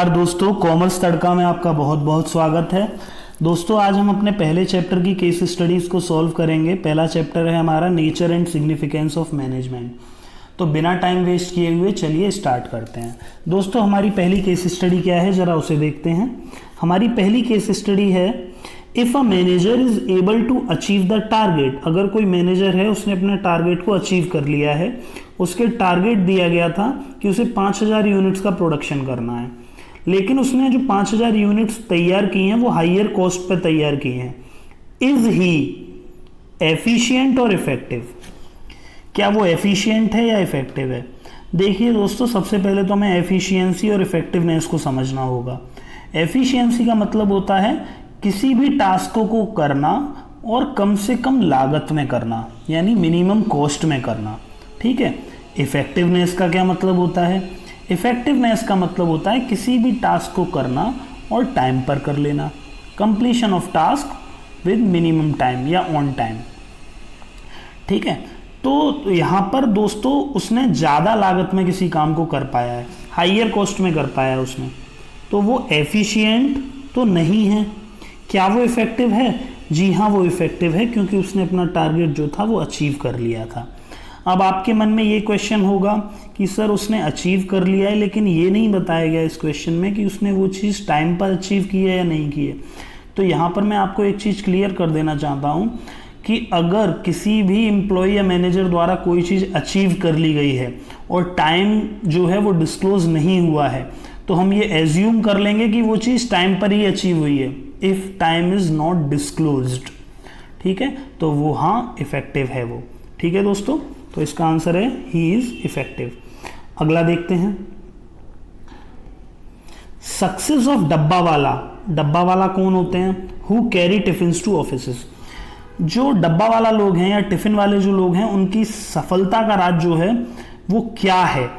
नमस्कार दोस्तों, कॉमर्स तड़का में आपका बहुत बहुत स्वागत है। दोस्तों आज हम अपने पहले चैप्टर की केस स्टडीज़ को सॉल्व करेंगे। पहला चैप्टर है हमारा nature and significance of management. तो बिना टाइम वेस्ट किए हुए चलिए स्टार्ट करते हैं। दोस्तों हमारी पहली केस स्टडी क्या है, ज़रा उसे देखते हैं। हमारी पहली केस स्टडी है if a manager is able to achieve the target. अगर कोई मैनेजर है, उसने अपने टारगेट को अचीव कर लिया है, उसके टारगेट दिया गया था कि उसे 5000 यूनिट्स का प्रोडक्शन करना है, लेकिन उसने जो 5000 यूनिट्स तैयार की हैं वो हायर कॉस्ट पे तैयार की हैं। इज ही एफिशिएंट और इफेक्टिव? क्या वो एफिशिएंट है या इफेक्टिव है? देखिए दोस्तों, सबसे पहले तो हमें एफिशिएंसी और इफेक्टिवनेस को समझना होगा। एफिशिएंसी का मतलब होता है किसी भी टास्क को करना और कम से कम लागत में करना, यानी मिनिमम कॉस्ट में करना। ठीक है। इफेक्टिवनेस का क्या मतलब होता है? इफेक्टिवनेस का मतलब होता है किसी भी टास्क को करना और टाइम पर कर लेना, completion of task with minimum time या ऑन टाइम। ठीक है। तो यहाँ पर दोस्तों उसने ज़्यादा लागत में किसी काम को कर पाया है, हायर कॉस्ट में कर पाया है उसने, तो वो एफिशिएंट तो नहीं है। क्या वो इफेक्टिव है? जी हाँ, वो इफेक्टिव है, क्योंकि उसने अपना टारगेट जो था वो अचीव कर लिया था। अब आपके मन में ये क्वेश्चन होगा कि सर उसने अचीव कर लिया है, लेकिन ये नहीं बताया गया इस क्वेश्चन में कि उसने वो चीज़ टाइम पर अचीव की है या नहीं की है। तो यहाँ पर मैं आपको एक चीज़ क्लियर कर देना चाहता हूँ कि अगर किसी भी एम्प्लॉय या मैनेजर द्वारा कोई चीज़ अचीव कर ली गई है और टाइम जो है वो डिस्क्लोज नहीं हुआ है, तो हम ये एज्यूम कर लेंगे कि वो चीज़ टाइम पर ही अचीव हुई है, if time is not disclosed. ठीक है, तो वो हाँ इफेक्टिव है वो। ठीक है दोस्तों, तो इसका आंसर है ही इज इफेक्टिव। अगला देखते हैं, सक्सेस ऑफ डब्बा वाला। डब्बा वाला कौन होते हैं? Who carry tiffins to offices. जो डब्बा वाला लोग हैं या टिफिन वाले जो लोग हैं, उनकी सफलता का राज जो है वो क्या है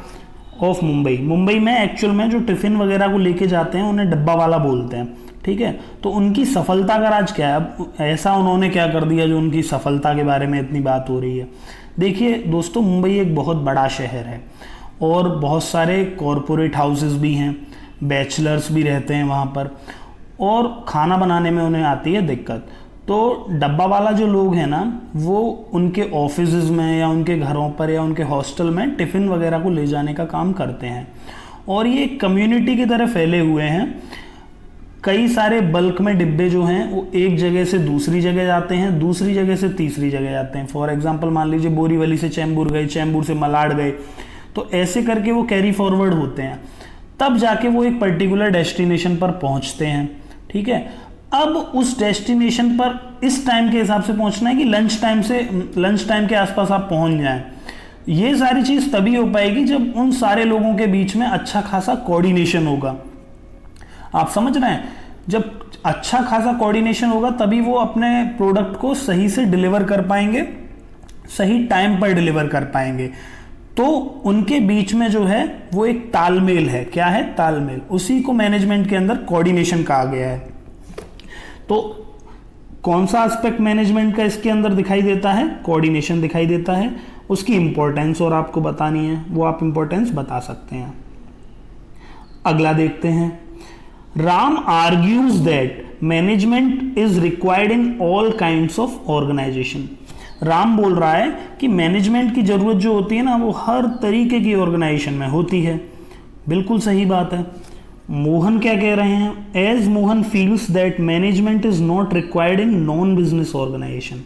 ऑफ मुंबई। मुंबई में एक्चुअल में जो टिफिन वगैरह को लेके जाते हैं उन्हें डब्बा वाला बोलते हैं। ठीक है, तो उनकी सफलता का राज क्या है? अब ऐसा उन्होंने क्या कर दिया जो उनकी सफलता के बारे में इतनी बात हो रही है? देखिए दोस्तों, मुंबई एक बहुत बड़ा शहर है और बहुत सारे कॉरपोरेट हाउसेस भी हैं, बैचलर्स भी रहते हैं वहाँ पर, और खाना बनाने में उन्हें आती है दिक्कत। तो डब्बा वाला जो लोग हैं ना, वो उनके ऑफिसेज में या उनके घरों पर या उनके हॉस्टल में टिफ़िन वगैरह को ले जाने का काम करते हैं, और ये कम्युनिटी की तरह फैले हुए हैं। कई सारे बल्क में डिब्बे जो हैं वो एक जगह से दूसरी जगह जाते हैं, दूसरी जगह से तीसरी जगह जाते हैं। फॉर एग्जांपल मान लीजिए बोरीवली से चैम्बूर गए, चैम्बूर से मलाड गए, तो ऐसे करके वो कैरी फॉरवर्ड होते हैं, तब जाके वो एक पर्टिकुलर डेस्टिनेशन पर पहुंचते हैं। ठीक है, अब उस डेस्टिनेशन पर इस टाइम के हिसाब से पहुंचना है कि लंच टाइम के आसपास आप पहुंच जाएं। ये सारी चीज़ तभी हो पाएगी जब उन सारे लोगों के बीच में अच्छा खासा कोऑर्डिनेशन होगा। आप समझ रहे हैं? जब अच्छा खासा कोऑर्डिनेशन होगा तभी वो अपने प्रोडक्ट को सही से डिलीवर कर पाएंगे, सही टाइम पर डिलीवर कर पाएंगे। तो उनके बीच में जो है वो एक तालमेल है। क्या है? तालमेल। उसी को मैनेजमेंट के अंदर कोऑर्डिनेशन कहा गया है। तो कौन सा एस्पेक्ट मैनेजमेंट का इसके अंदर दिखाई देता है? कोऑर्डिनेशन दिखाई देता है। उसकी इंपॉर्टेंस और आपको बतानी है, वो आप इंपॉर्टेंस बता सकते हैं। अगला देखते हैं, Ram argues that management is required in all kinds of organisation. Ram बोल रहा है कि मैनेजमेंट की जरूरत जो होती है ना, वो हर तरीके की ऑर्गेनाइजेशन में होती है। बिल्कुल सही बात है। मोहन क्या कह रहे हैं? As Mohan feels that management is not required in non business organisation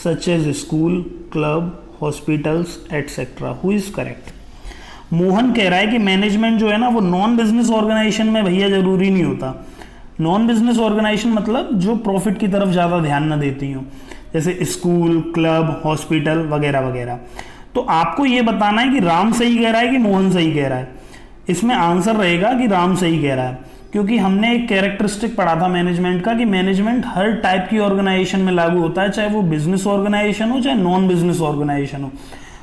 such as school, club, hospitals etcetera. Who is correct? Mohan कह रहा है कि मैनेजमेंट जो है ना वो नॉन बिजनेस ऑर्गेनाइजेशन में भैया जरूरी नहीं होता। नॉन बिजनेस ऑर्गेनाइजेशन मतलब जो प्रॉफिट की तरफ ज़्यादा ध्यान न देती हो, जैसे स्कूल, क्लब, हॉस्पिटल वगैरह वगैरह। तो आपको ये बताना है कि राम सही कह रहा है कि मोहन सही कह रहा है। इसमें आंसर रहेगा कि राम सही कह रहा है, क्योंकि हमने एक कैरेक्टरिस्टिक पढ़ा था मैनेजमेंट का कि मैनेजमेंट हर टाइप की ऑर्गेनाइजेशन में लागू होता है, चाहे वो बिजनेस ऑर्गेनाइजेशन हो चाहे नॉन बिजनेस ऑर्गेनाइजेशन हो।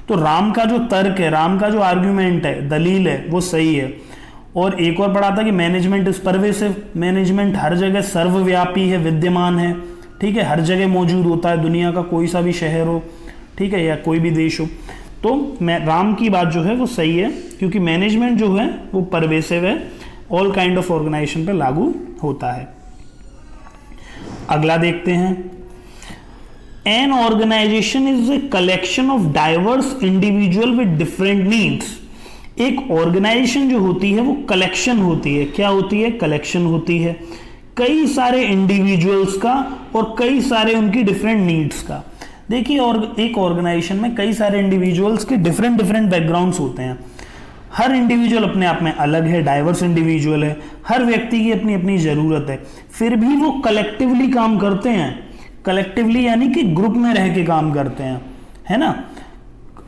तो राम का जो तर्क है, राम का जो आर्ग्यूमेंट है, दलील है, वो सही है। और एक और पढ़ा था कि मैनेजमेंट इज परवेसिव। मैनेजमेंट हर जगह सर्वव्यापी है, विद्यमान है। ठीक है, हर जगह मौजूद होता है, दुनिया का कोई सा भी शहर हो, ठीक है, या कोई भी देश हो। तो राम की बात जो है वो सही है, क्योंकि मैनेजमेंट जो है वो परवेसिव है, ऑल काइंड ऑफ ऑर्गेनाइजेशन पे लागू होता है। अगला देखते हैं, an organisation is a collection of diverse individual with different needs. एक ऑर्गेनाइजेशन जो होती है वो कलेक्शन होती है। क्या होती है? कलेक्शन होती है कई सारे इंडिविजुअल्स का और कई सारे उनकी डिफरेंट नीड्स का। देखिए, और एक ऑर्गेनाइजेशन में कई सारे इंडिविजुअल्स के डिफरेंट बैकग्राउंड्स होते हैं। हर इंडिविजुअल अपने आप में अलग है, डाइवर्स इंडिविजुअल है, हर व्यक्ति की अपनी अपनी ज़रूरत है, फिर भी वो कलेक्टिवली काम करते हैं। कलेक्टिवली यानी कि ग्रुप में रह के काम करते हैं, है ना।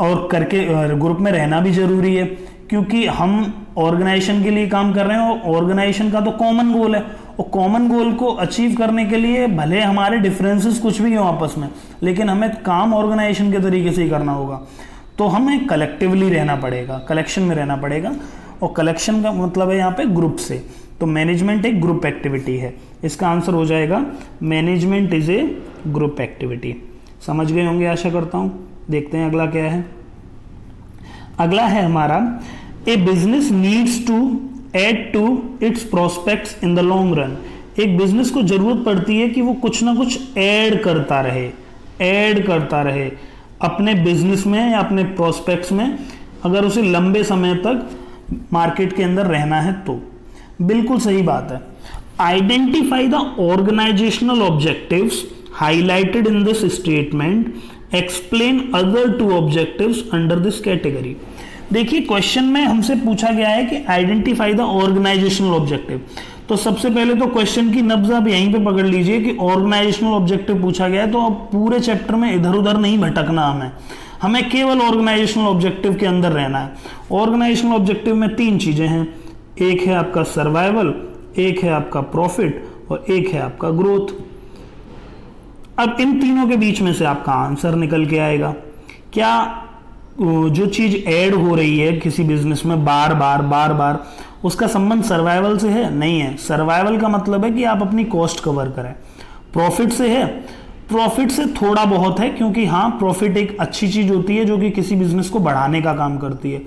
और करके ग्रुप में रहना भी जरूरी है, क्योंकि हम ऑर्गेनाइजेशन के लिए काम कर रहे हैं और ऑर्गेनाइजेशन का तो कॉमन गोल है, और कॉमन गोल को अचीव करने के लिए भले हमारे डिफरेंसेस कुछ भी हो आपस में, लेकिन हमें काम ऑर्गेनाइजेशन के तरीके से ही करना होगा। तो हमें कलेक्टिवली रहना पड़ेगा, कलेक्शन में रहना पड़ेगा, और कलेक्शन का मतलब है यहाँ पे ग्रुप से। तो मैनेजमेंट एक ग्रुप एक्टिविटी है। इसका आंसर हो जाएगा management is a group activity. समझ गए होंगे आशा करता हूँ। देखते हैं अगला क्या है। अगला है हमारा, a business needs to add to its prospects in the long run. एक बिजनेस को जरूरत पड़ती है कि वो कुछ ना कुछ ऐड करता रहे अपने बिजनेस में या अपने प्रोस्पेक्ट्स में, अगर उसे लंबे समय तक मार्केट के अंदर रहना है तो। बिल्कुल सही बात है। Identify the organisational objectives highlighted in this statement, explain other two objectives under this category. देखिए, क्वेश्चन में हमसे पूछा गया है कि आइडेंटिफाई द ऑर्गेनाइजेशनल ऑब्जेक्टिव। तो सबसे पहले तो क्वेश्चन की नब्ज आप यहीं पे पकड़ लीजिए कि ऑर्गेनाइजेशनल ऑब्जेक्टिव पूछा गया है, तो अब पूरे चैप्टर में इधर उधर नहीं भटकना हमें केवल ऑर्गेनाइजेशनल ऑब्जेक्टिव के अंदर रहना है। ऑर्गेनाइजेशनल ऑब्जेक्टिव में 3 चीजें हैं, एक है आपका सर्वाइवल, एक है आपका प्रॉफिट और एक है आपका ग्रोथ। अब इन तीनों के बीच में से आपका आंसर निकल के आएगा। क्या जो चीज ऐड हो रही है किसी बिजनेस में बार बार उसका संबंध सर्वाइवल से है? नहीं है। सर्वाइवल का मतलब है कि आप अपनी कॉस्ट कवर करें। प्रॉफिट से है? प्रॉफिट से थोड़ा बहुत है, क्योंकि हाँ, प्रॉफिट एक अच्छी चीज होती है जो कि किसी बिजनेस को बढ़ाने का काम करती है।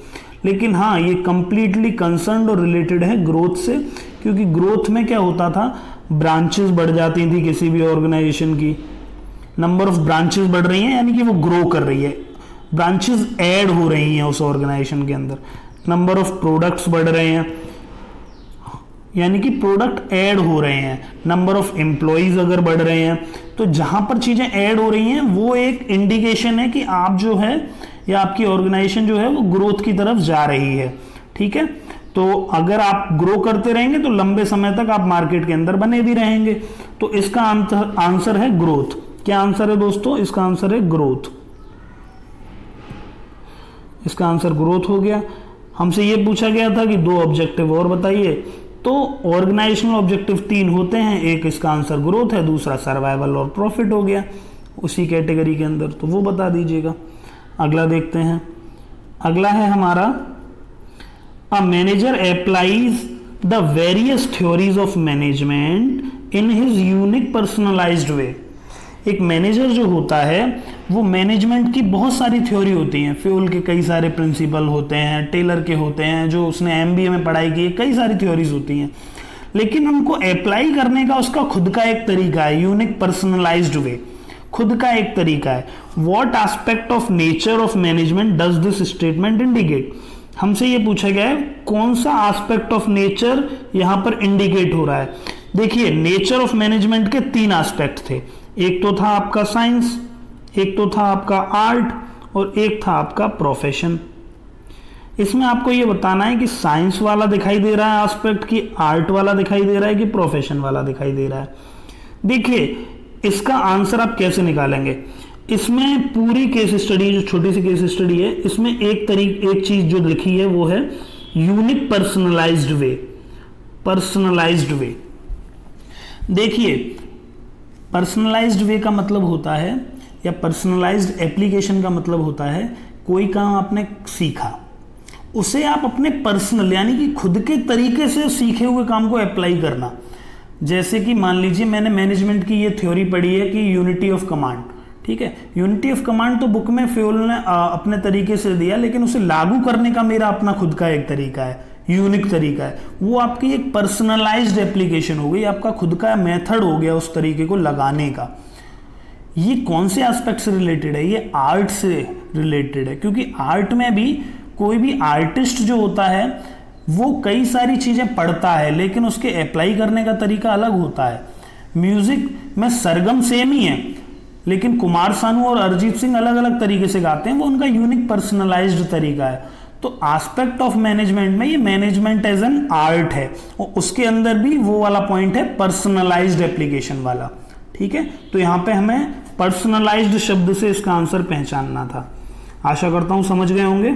लेकिन हाँ, ये कंप्लीटली कंसर्न्ड और रिलेटेड है ग्रोथ से, क्योंकि ग्रोथ में क्या होता था, ब्रांचेस बढ़ जाती थी किसी भी ऑर्गेनाइजेशन की। नंबर ऑफ ब्रांचेस बढ़ रही हैं यानी कि वो ग्रो कर रही है, ब्रांचेस ऐड हो रही हैं उस ऑर्गेनाइजेशन के अंदर। नंबर ऑफ प्रोडक्ट्स बढ़ रहे हैं यानी कि प्रोडक्ट ऐड हो रहे हैं। नंबर ऑफ एम्प्लॉइज अगर बढ़ रहे हैं, तो जहां पर चीजें ऐड हो रही हैं वो एक इंडिकेशन है कि आप जो है या आपकी ऑर्गेनाइजेशन जो है वो ग्रोथ की तरफ जा रही है। ठीक है, तो अगर आप ग्रो करते रहेंगे तो लंबे समय तक आप मार्केट के अंदर बने भी रहेंगे। तो इसका आंसर है ग्रोथ। क्या आंसर है दोस्तों? इसका आंसर है ग्रोथ। इसका आंसर ग्रोथ हो गया। हमसे ये पूछा गया था कि 2 ऑब्जेक्टिव और बताइए, तो ऑर्गेनाइजेशनल ऑब्जेक्टिव 3 होते हैं, एक इसका आंसर ग्रोथ है, दूसरा सर्वाइवल और प्रॉफिट हो गया उसी कैटेगरी के अंदर, तो वो बता दीजिएगा। अगला देखते हैं। अगला है हमारा, a manager applies the various theories of management in his unique personalised way. एक मैनेजर जो होता है वो मैनेजमेंट की बहुत सारी थ्योरी होती हैं, फ्यूल के कई सारे प्रिंसिपल होते हैं, टेलर के होते हैं, जो उसने एमबीए में पढ़ाई की है, कई सारी थ्योरीज होती हैं, लेकिन उनको अप्लाई करने का उसका खुद का एक तरीका है, यूनिक पर्सनलाइज्ड वे, खुद का एक तरीका है। What aspect of nature of management does this statement indicate. हमसे ये पूछा गया है कौन सा एस्पेक्ट ऑफ नेचर यहां पर इंडिकेट हो रहा है। देखिए, नेचर ऑफ मैनेजमेंट के 3 एस्पेक्ट थे, एक तो था आपका साइंस, एक तो था आपका आर्ट और एक था आपका प्रोफेशन। इसमें आपको ये बताना है कि साइंस वाला दिखाई दे रहा है एस्पेक्ट, की आर्ट वाला दिखाई दे रहा है, कि प्रोफेशन वाला दिखाई दे रहा है। देखिए, इसका आंसर आप कैसे निकालेंगे। इसमें पूरी केस स्टडी, जो छोटी सी केस स्टडी है, इसमें एक चीज जो लिखी है वो है यूनिक पर्सनलाइज्ड वे। पर्सनलाइज्ड वे, देखिए, पर्सनलाइज्ड वे का मतलब होता है, या पर्सनलाइज्ड एप्लीकेशन का मतलब होता है, कोई काम आपने सीखा, उसे आप अपने पर्सनल यानी कि खुद के तरीके से सीखे हुए काम को अप्लाई करना। जैसे कि मान लीजिए मैंने मैनेजमेंट की ये थ्योरी पढ़ी है कि यूनिटी ऑफ कमांड, ठीक है, यूनिटी ऑफ कमांड तो बुक में फ्यूल ने अपने तरीके से दिया, लेकिन उसे लागू करने का मेरा अपना खुद का एक तरीका है, यूनिक तरीका है, वो आपकी एक पर्सनलाइज्ड एप्लीकेशन हो गई, आपका खुद का मेथड हो गया उस तरीके को लगाने का। ये कौन से एस्पेक्ट से रिलेटेड है? ये आर्ट से रिलेटेड है, क्योंकि आर्ट में भी कोई भी आर्टिस्ट जो होता है वो कई सारी चीजें पढ़ता है, लेकिन उसके अप्लाई करने का तरीका अलग होता है। म्यूजिक में सरगम सेम ही है, लेकिन कुमार सानू और अरिजीत सिंह अलग अलग तरीके से गाते हैं, वो उनका यूनिक पर्सनलाइज्ड तरीका है। तो एस्पेक्ट ऑफ मैनेजमेंट में ये मैनेजमेंट एज एन आर्ट है, और उसके अंदर भी वो वाला पॉइंट है पर्सनलाइज्ड एप्लीकेशन वाला। ठीक है, तो यहां पे हमें पर्सनलाइज्ड शब्द से इसका आंसर पहचानना था। आशा करता हूं समझ गए होंगे।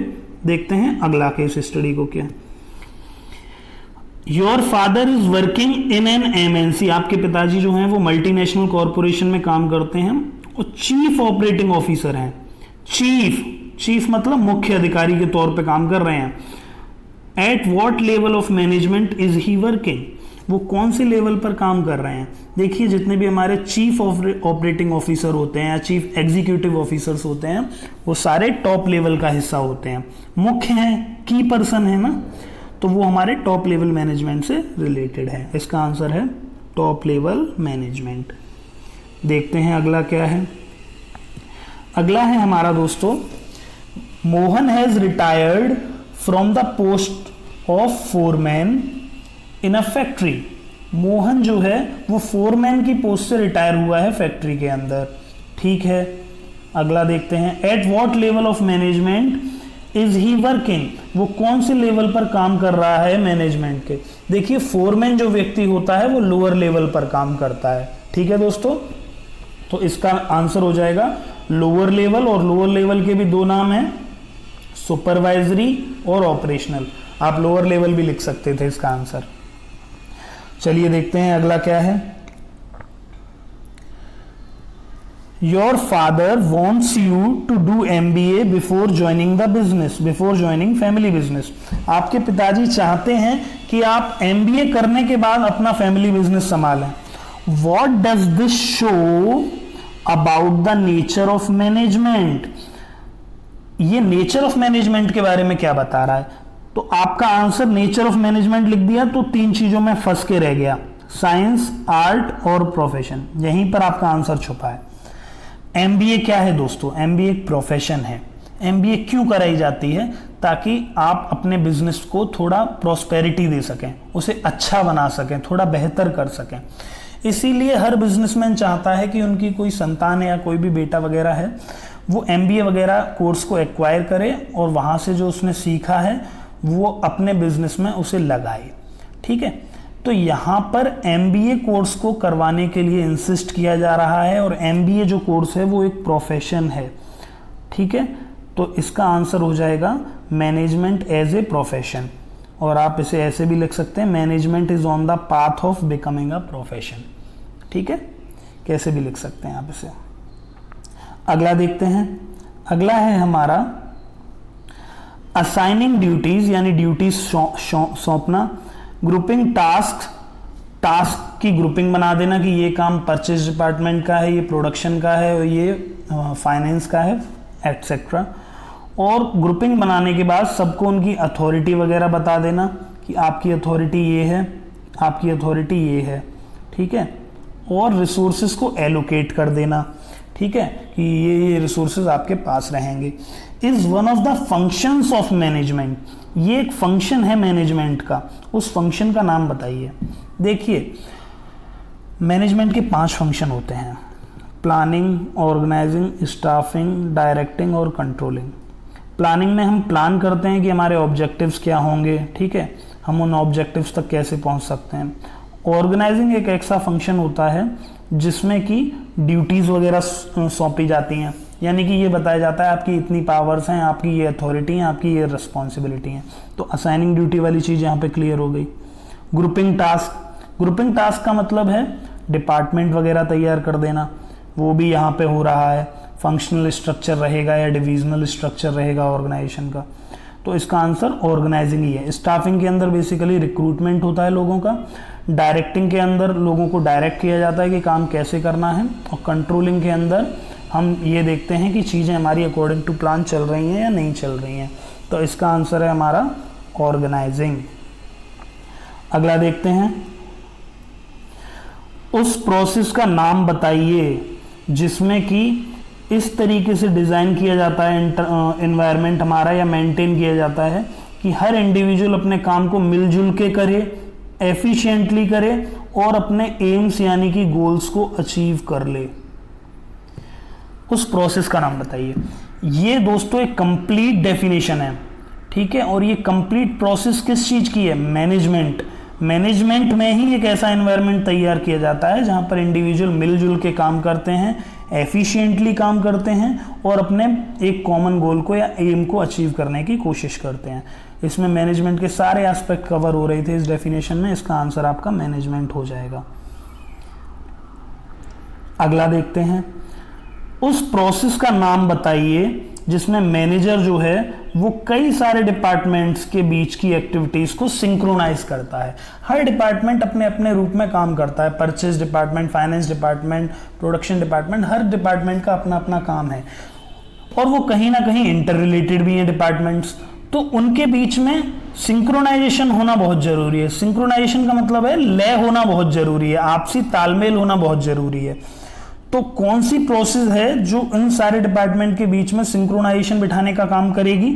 देखते हैं अगला केस स्टडी को क्या। Your father is working in an MNC, आपके पिताजी जो हैं वो मल्टीनेशनल कॉरपोरेशन में काम करते हैं और चीफ ऑपरेटिंग ऑफिसर हैं। चीफ मतलब मुख्य अधिकारी के तौर पे काम कर रहे हैं। At what level of management is he working, वो कौन से लेवल पर काम कर रहे हैं? देखिए, जितने भी हमारे चीफ ऑपरेटिंग ऑफिसर होते हैं या चीफ एग्जीक्यूटिव ऑफिसर्स होते हैं, वो सारे टॉप लेवल का हिस्सा होते हैं, मुख्य हैं, की पर्सन है ना, तो वो हमारे टॉप लेवल मैनेजमेंट से रिलेटेड है। इसका आंसर है टॉप लेवल मैनेजमेंट। देखते हैं अगला क्या है। अगला है हमारा दोस्तों, Mohan has retired from the post of foreman in a factory. Mohan जो है वो फोरमैन की पोस्ट से रिटायर हुआ है फैक्ट्री के अंदर। ठीक है, अगला देखते हैं। At what level of management is he working, वो कौन से लेवल पर काम कर रहा है मैनेजमेंट के? देखिए, फोरमैन जो व्यक्ति होता है वो लोअर लेवल पर काम करता है। ठीक है दोस्तों, तो इसका आंसर हो जाएगा लोअर लेवल, और लोअर लेवल के भी दो नाम हैं, सुपरवाइजरी और ऑपरेशनल। आप लोअर लेवल भी लिख सकते थे इसका आंसर। चलिए देखते हैं अगला क्या है। Your father wants you to do MBA before joining the business, before joining family business. आपके पिताजी चाहते हैं कि आप MBA करने के बाद अपना फैमिली बिजनेस संभालें। What does this show about the nature of management, ये नेचर ऑफ मैनेजमेंट के बारे में क्या बता रहा है? तो आपका आंसर नेचर ऑफ मैनेजमेंट लिख दिया तो तीन चीजों में फंस के रह गया, साइंस, आर्ट और प्रोफेशन। यहीं पर आपका आंसर छुपा है। MBA क्या है दोस्तों? MBA एक प्रोफेशन है। MBA क्यों कराई जाती है? ताकि आप अपने बिजनेस को थोड़ा प्रॉस्पेरिटी दे सकें, उसे अच्छा बना सकें, थोड़ा बेहतर कर सकें। इसीलिए हर बिजनेसमैन चाहता है कि उनकी कोई संतान या कोई भी बेटा वगैरह है वो MBA वगैरह कोर्स को एक्वायर करे और वहाँ से जो उसने सीखा है वो अपने बिजनेस में उसे लगाए। ठीक है, तो यहाँ पर MBA कोर्स को करवाने के लिए इंसिस्ट किया जा रहा है, और MBA जो कोर्स है वो एक प्रोफेशन है। ठीक है, तो इसका आंसर हो जाएगा मैनेजमेंट एज ए प्रोफेशन, और आप इसे ऐसे भी लिख सकते हैं, management is on the path of becoming a profession. ठीक है, कैसे भी लिख सकते हैं आप इसे। अगला देखते हैं। अगला है हमारा असाइनिंग ड्यूटीज, यानी ड्यूटीज सौंपना। ग्रुपिंग टास्क की ग्रुपिंग बना देना कि ये काम परचेज डिपार्टमेंट का है, ये प्रोडक्शन का है, और ये फाइनेंस का है, एटसेट्रा। और ग्रुपिंग बनाने के बाद सबको उनकी अथॉरिटी वगैरह बता देना कि आपकी अथॉरिटी ये है, आपकी अथॉरिटी ये है। ठीक है, और रिसोर्सेज को एलोकेट कर देना। ठीक है, कि ये रिसोर्सेज आपके पास रहेंगे। Is one of the functions of management, ये एक फंक्शन है मैनेजमेंट का, उस फंक्शन का नाम बताइए। देखिए, मैनेजमेंट के 5 फंक्शन होते हैं, प्लानिंग, ऑर्गेनाइजिंग, स्टाफिंग, डायरेक्टिंग और कंट्रोलिंग। प्लानिंग में हम प्लान करते हैं कि हमारे ऑब्जेक्टिव्स क्या होंगे। ठीक है, हम उन ऑब्जेक्टिव्स तक कैसे पहुंच सकते हैं। ऑर्गेनाइजिंग एक ऐसा फंक्शन होता है जिसमें कि ड्यूटीज़ वगैरह सौंपी जाती हैं, यानी कि ये बताया जाता है आपकी इतनी पावर्स हैं, आपकी ये अथॉरिटी हैं, आपकी ये रिस्पॉन्सिबिलिटी हैं। तो असाइनिंग ड्यूटी वाली चीज़ यहाँ पे क्लियर हो गई। ग्रुपिंग टास्क का मतलब है डिपार्टमेंट वगैरह तैयार कर देना, वो भी यहाँ पे हो रहा है। फंक्शनल स्ट्रक्चर रहेगा या डिविजनल स्ट्रक्चर रहेगा ऑर्गेनाइजेशन का, तो इसका आंसर ऑर्गेनाइजिंग ही है। स्टाफिंग के अंदर बेसिकली रिक्रूटमेंट होता है लोगों का। डायरेक्टिंग के अंदर लोगों को डायरेक्ट किया जाता है कि काम कैसे करना है। और कंट्रोलिंग के अंदर हम ये देखते हैं कि चीज़ें हमारी अकॉर्डिंग टू प्लान चल रही हैं या नहीं चल रही हैं। तो इसका आंसर है हमारा ऑर्गेनाइजिंग। अगला देखते हैं, उस प्रोसेस का नाम बताइए जिसमें कि इस तरीके से डिज़ाइन किया जाता है एनवायरनमेंट हमारा, या मेंटेन किया जाता है कि हर इंडिविजुअल अपने काम को मिलजुल के करे, एफिशिएंटली करे और अपने एम्स यानी कि गोल्स को अचीव कर ले। उस प्रोसेस का नाम बताइए। ये दोस्तों एक कंप्लीट डेफिनेशन है, ठीक है, और ये कंप्लीट प्रोसेस किस चीज़ की है? मैनेजमेंट में ही एक ऐसा एनवायरनमेंट तैयार किया जाता है जहां पर इंडिविजुअल मिलजुल के काम करते हैं, एफिशिएंटली काम करते हैं और अपने एक कॉमन गोल को या एम को अचीव करने की कोशिश करते हैं। इसमें मैनेजमेंट के सारे एस्पेक्ट कवर हो रहे थे इस डेफिनेशन में, इसका आंसर आपका मैनेजमेंट हो जाएगा। अगला देखते हैं, उस प्रोसेस का नाम बताइए जिसमें मैनेजर जो है वो कई सारे डिपार्टमेंट्स के बीच की एक्टिविटीज को सिंक्रोनाइज करता है। हर डिपार्टमेंट अपने अपने रूप में काम करता है, purchase department, finance department, production department, हर डिपार्टमेंट का अपना अपना काम है और वो कहीं ना कहीं इंटर रिलेटेड भी हैं डिपार्टमेंट्स, तो उनके बीच में सिंक्रोनाइजेशन होना बहुत जरूरी है। सिंक्रोनाइजेशन का मतलब है लय होना बहुत जरूरी है, आपसी तालमेल होना बहुत जरूरी है। तो कौन सी प्रोसेस है जो इन सारे डिपार्टमेंट के बीच में सिंक्रोनाइजेशन बिठाने का काम करेगी?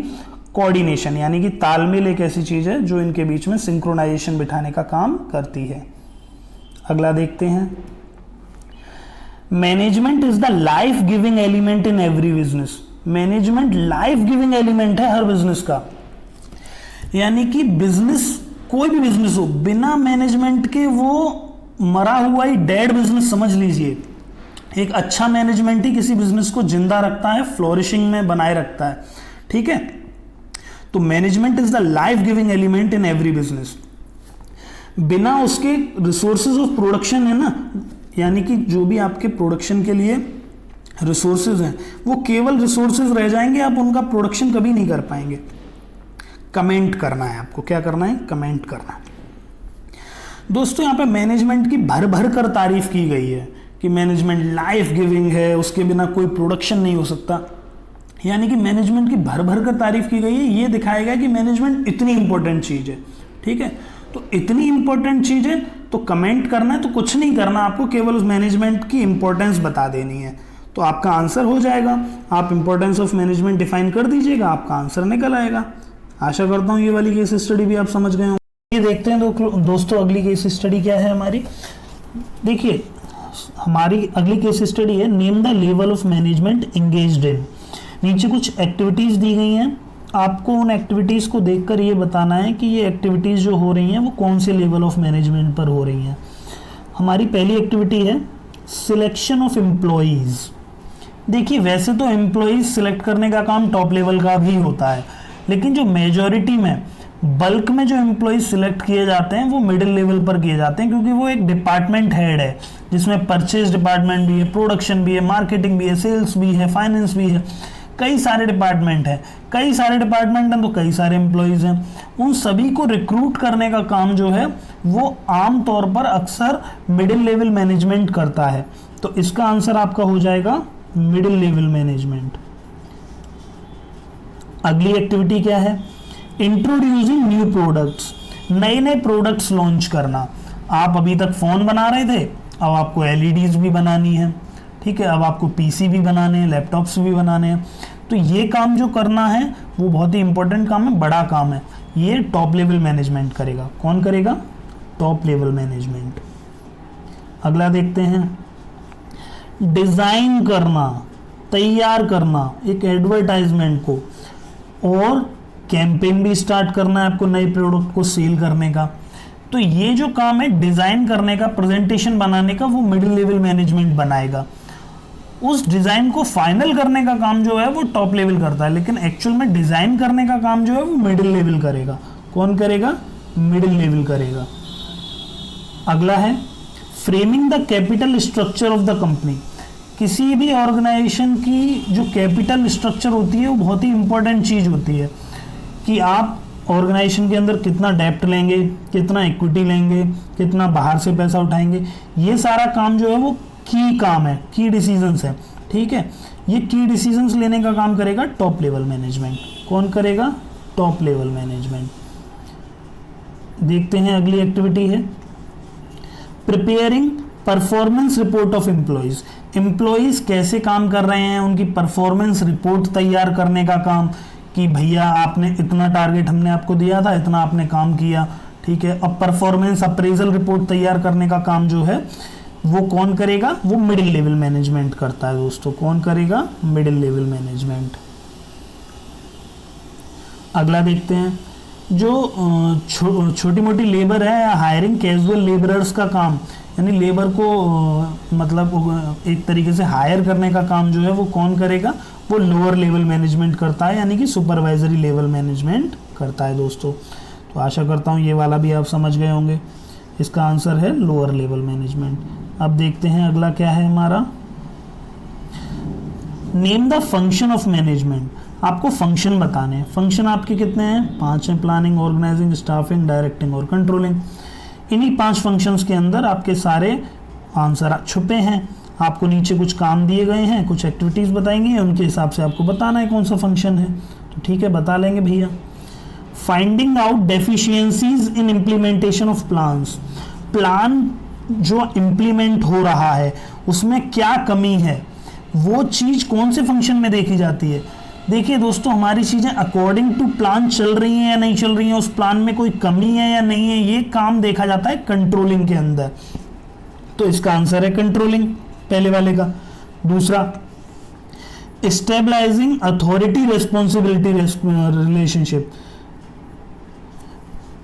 कोऑर्डिनेशन, यानी कि तालमेल एक ऐसी चीज है जो इनके बीच में सिंक्रोनाइजेशन बिठाने का काम करती है। अगला देखते हैं, management is the life giving element in every business. Management life giving element है हर बिजनेस का, यानी कि बिजनेस, कोई भी बिजनेस हो, बिना मैनेजमेंट के वो मरा हुआ ही डेड बिजनेस समझ लीजिए। एक अच्छा मैनेजमेंट ही किसी बिजनेस को जिंदा रखता है, फ्लोरिशिंग में बनाए रखता है, ठीक है। तो management is the life giving element in every business. बिना उसके रिसोर्सेज ऑफ प्रोडक्शन है ना, यानी कि जो भी आपके प्रोडक्शन के लिए रिसोर्सेज हैं वो केवल रिसोर्सेज रह जाएंगे, आप उनका प्रोडक्शन कभी नहीं कर पाएंगे। कमेंट करना है आपको, क्या करना है? कमेंट करना है। दोस्तों यहाँ पे मैनेजमेंट की भर भर कर तारीफ की गई है कि मैनेजमेंट लाइफ गिविंग है, उसके बिना कोई प्रोडक्शन नहीं हो सकता, यानी कि मैनेजमेंट की भर भर कर तारीफ की गई है। ये दिखाया गया कि मैनेजमेंट इतनी इंपॉर्टेंट चीज है, ठीक है। तो इतनी इंपॉर्टेंट चीज है तो कमेंट करना है, तो कुछ नहीं करना, आपको केवल उस मैनेजमेंट की इंपॉर्टेंस बता देनी है, तो आपका आंसर हो जाएगा। आप इंपॉर्टेंस ऑफ मैनेजमेंट डिफाइन कर दीजिएगा, आपका आंसर निकल आएगा। आशा करता हूँ ये वाली केस स्टडी भी आप समझ गए होंगे। ये देखते हैं दोस्तों अगली केस स्टडी क्या है हमारी। देखिए हमारी अगली केस स्टडी है, name the level of management engaged in. नीचे कुछ एक्टिविटीज दी गई हैं, आपको उन एक्टिविटीज को देखकर ये बताना है कि ये एक्टिविटीज जो हो रही हैं वो कौन से लेवल ऑफ मैनेजमेंट पर हो रही हैं। हमारी पहली एक्टिविटी है सिलेक्शन ऑफ एम्प्लॉइज। देखिए वैसे तो एम्प्लॉइज सिलेक्ट करने का काम टॉप लेवल का भी होता है, लेकिन जो मेजॉरिटी में बल्क में जो एम्प्लॉइज सिलेक्ट किए जाते हैं वो मिडिल लेवल पर किए जाते हैं, क्योंकि वो एक डिपार्टमेंट हेड है जिसमें परचेज डिपार्टमेंट भी है, प्रोडक्शन भी है, मार्केटिंग भी है, सेल्स भी है, फाइनेंस भी है, कई सारे डिपार्टमेंट हैं। कई सारे डिपार्टमेंट हैं तो कई सारे एम्प्लॉइज हैं, उन सभी को रिक्रूट करने का काम जो है वो आम तौर पर अक्सर मिडिल लेवल मैनेजमेंट करता है। तो इसका आंसर आपका हो जाएगा मिडिल लेवल मैनेजमेंट। अगली एक्टिविटी क्या है? इंट्रोड्यूसिंग न्यू प्रोडक्ट्स, नए नए प्रोडक्ट्स लॉन्च करना। आप अभी तक फोन बना रहे थे, अब आपको एलईडीज भी बनानी है, ठीक है, अब आपको पीसी भी बनाने हैं, लैपटॉप्स भी बनाने हैं। तो ये काम जो करना है वो बहुत ही इंपॉर्टेंट काम है, बड़ा काम है, ये टॉप लेवल मैनेजमेंट करेगा। कौन करेगा? Top level management. अगला देखते हैं, डिजाइन करना, तैयार करना एक एडवर्टाइजमेंट को, और कैंपेन भी स्टार्ट करना है आपको नए प्रोडक्ट को सेल करने का। तो ये जो काम है डिजाइन करने का, प्रेजेंटेशन बनाने का, वो मिडिल लेवल मैनेजमेंट बनाएगा। उस डिजाइन को फाइनल करने का काम जो है वो टॉप लेवल करता है, लेकिन एक्चुअल में डिजाइन करने का काम जो है वो मिडिल लेवल करेगा। कौन करेगा? मिडिल लेवल करेगा। अगला है framing the capital structure of the company. किसी भी ऑर्गेनाइजेशन की जो कैपिटल स्ट्रक्चर होती है वो बहुत ही इंपॉर्टेंट चीज होती है कि आप ऑर्गेनाइजेशन के अंदर कितना डेप्ट लेंगे, कितना इक्विटी लेंगे, कितना बाहर से पैसा उठाएंगे। ये सारा काम जो है वो की काम है, की डिसीजंस है, ठीक है। ये की डिसीजंस लेने का काम करेगा टॉप लेवल मैनेजमेंट। कौन करेगा? Top level management. देखते हैं अगली एक्टिविटी है preparing performance report of employees. Employees कैसे काम कर रहे हैं, उनकी परफॉर्मेंस रिपोर्ट तैयार करने का काम, कि भैया आपने इतना टारगेट हमने आपको दिया था, इतना आपने काम किया, ठीक है। अब परफॉर्मेंस अप्रेजल रिपोर्ट तैयार करने का काम जो है वो कौन करेगा, वो मिडिल लेवल मैनेजमेंट करता है दोस्तों। कौन करेगा, मिडिल लेवल मैनेजमेंट। अगला देखते हैं जो छोटी मोटी लेबर है या हायरिंग कैजुअल लेबरर्स का काम, यानी लेबर को मतलब एक तरीके से हायर करने का काम जो है वो कौन करेगा, वो लोअर लेवल मैनेजमेंट करता है, यानी कि सुपरवाइजरी लेवल मैनेजमेंट करता है दोस्तों। तो आशा करता हूँ ये वाला भी आप समझ गए होंगे। इसका आंसर है लोअर लेवल मैनेजमेंट। अब देखते हैं अगला क्या है हमारा, name the function of management. आपको फंक्शन बताने हैं। फंक्शन आपके कितने हैं, 5 हैं, प्लानिंग, ऑर्गेनाइजिंग, स्टाफिंग, डायरेक्टिंग और कंट्रोलिंग। इन्हीं 5 फंक्शंस के अंदर आपके सारे आंसर छुपे हैं। आपको नीचे कुछ काम दिए गए हैं, कुछ एक्टिविटीज़ बताएंगे, उनके हिसाब से आपको बताना है कौन सा फंक्शन है। तो ठीक है, बता लेंगे भैया। Finding out deficiencies in implementation of plans. Plan जो इम्प्लीमेंट हो रहा है उसमें क्या कमी है, वो चीज़ कौन से फंक्शन में देखी जाती है। देखिए दोस्तों, हमारी चीज़ें अकॉर्डिंग टू प्लान चल रही हैं या नहीं चल रही हैं, उस प्लान में कोई कमी है या नहीं है, ये काम देखा जाता है कंट्रोलिंग के अंदर। तो इसका आंसर है कंट्रोलिंग, पहले वाले का। दूसरा, स्टेबलाइजिंग अथॉरिटी रिस्पॉन्सिबिलिटी रिलेशनशिप।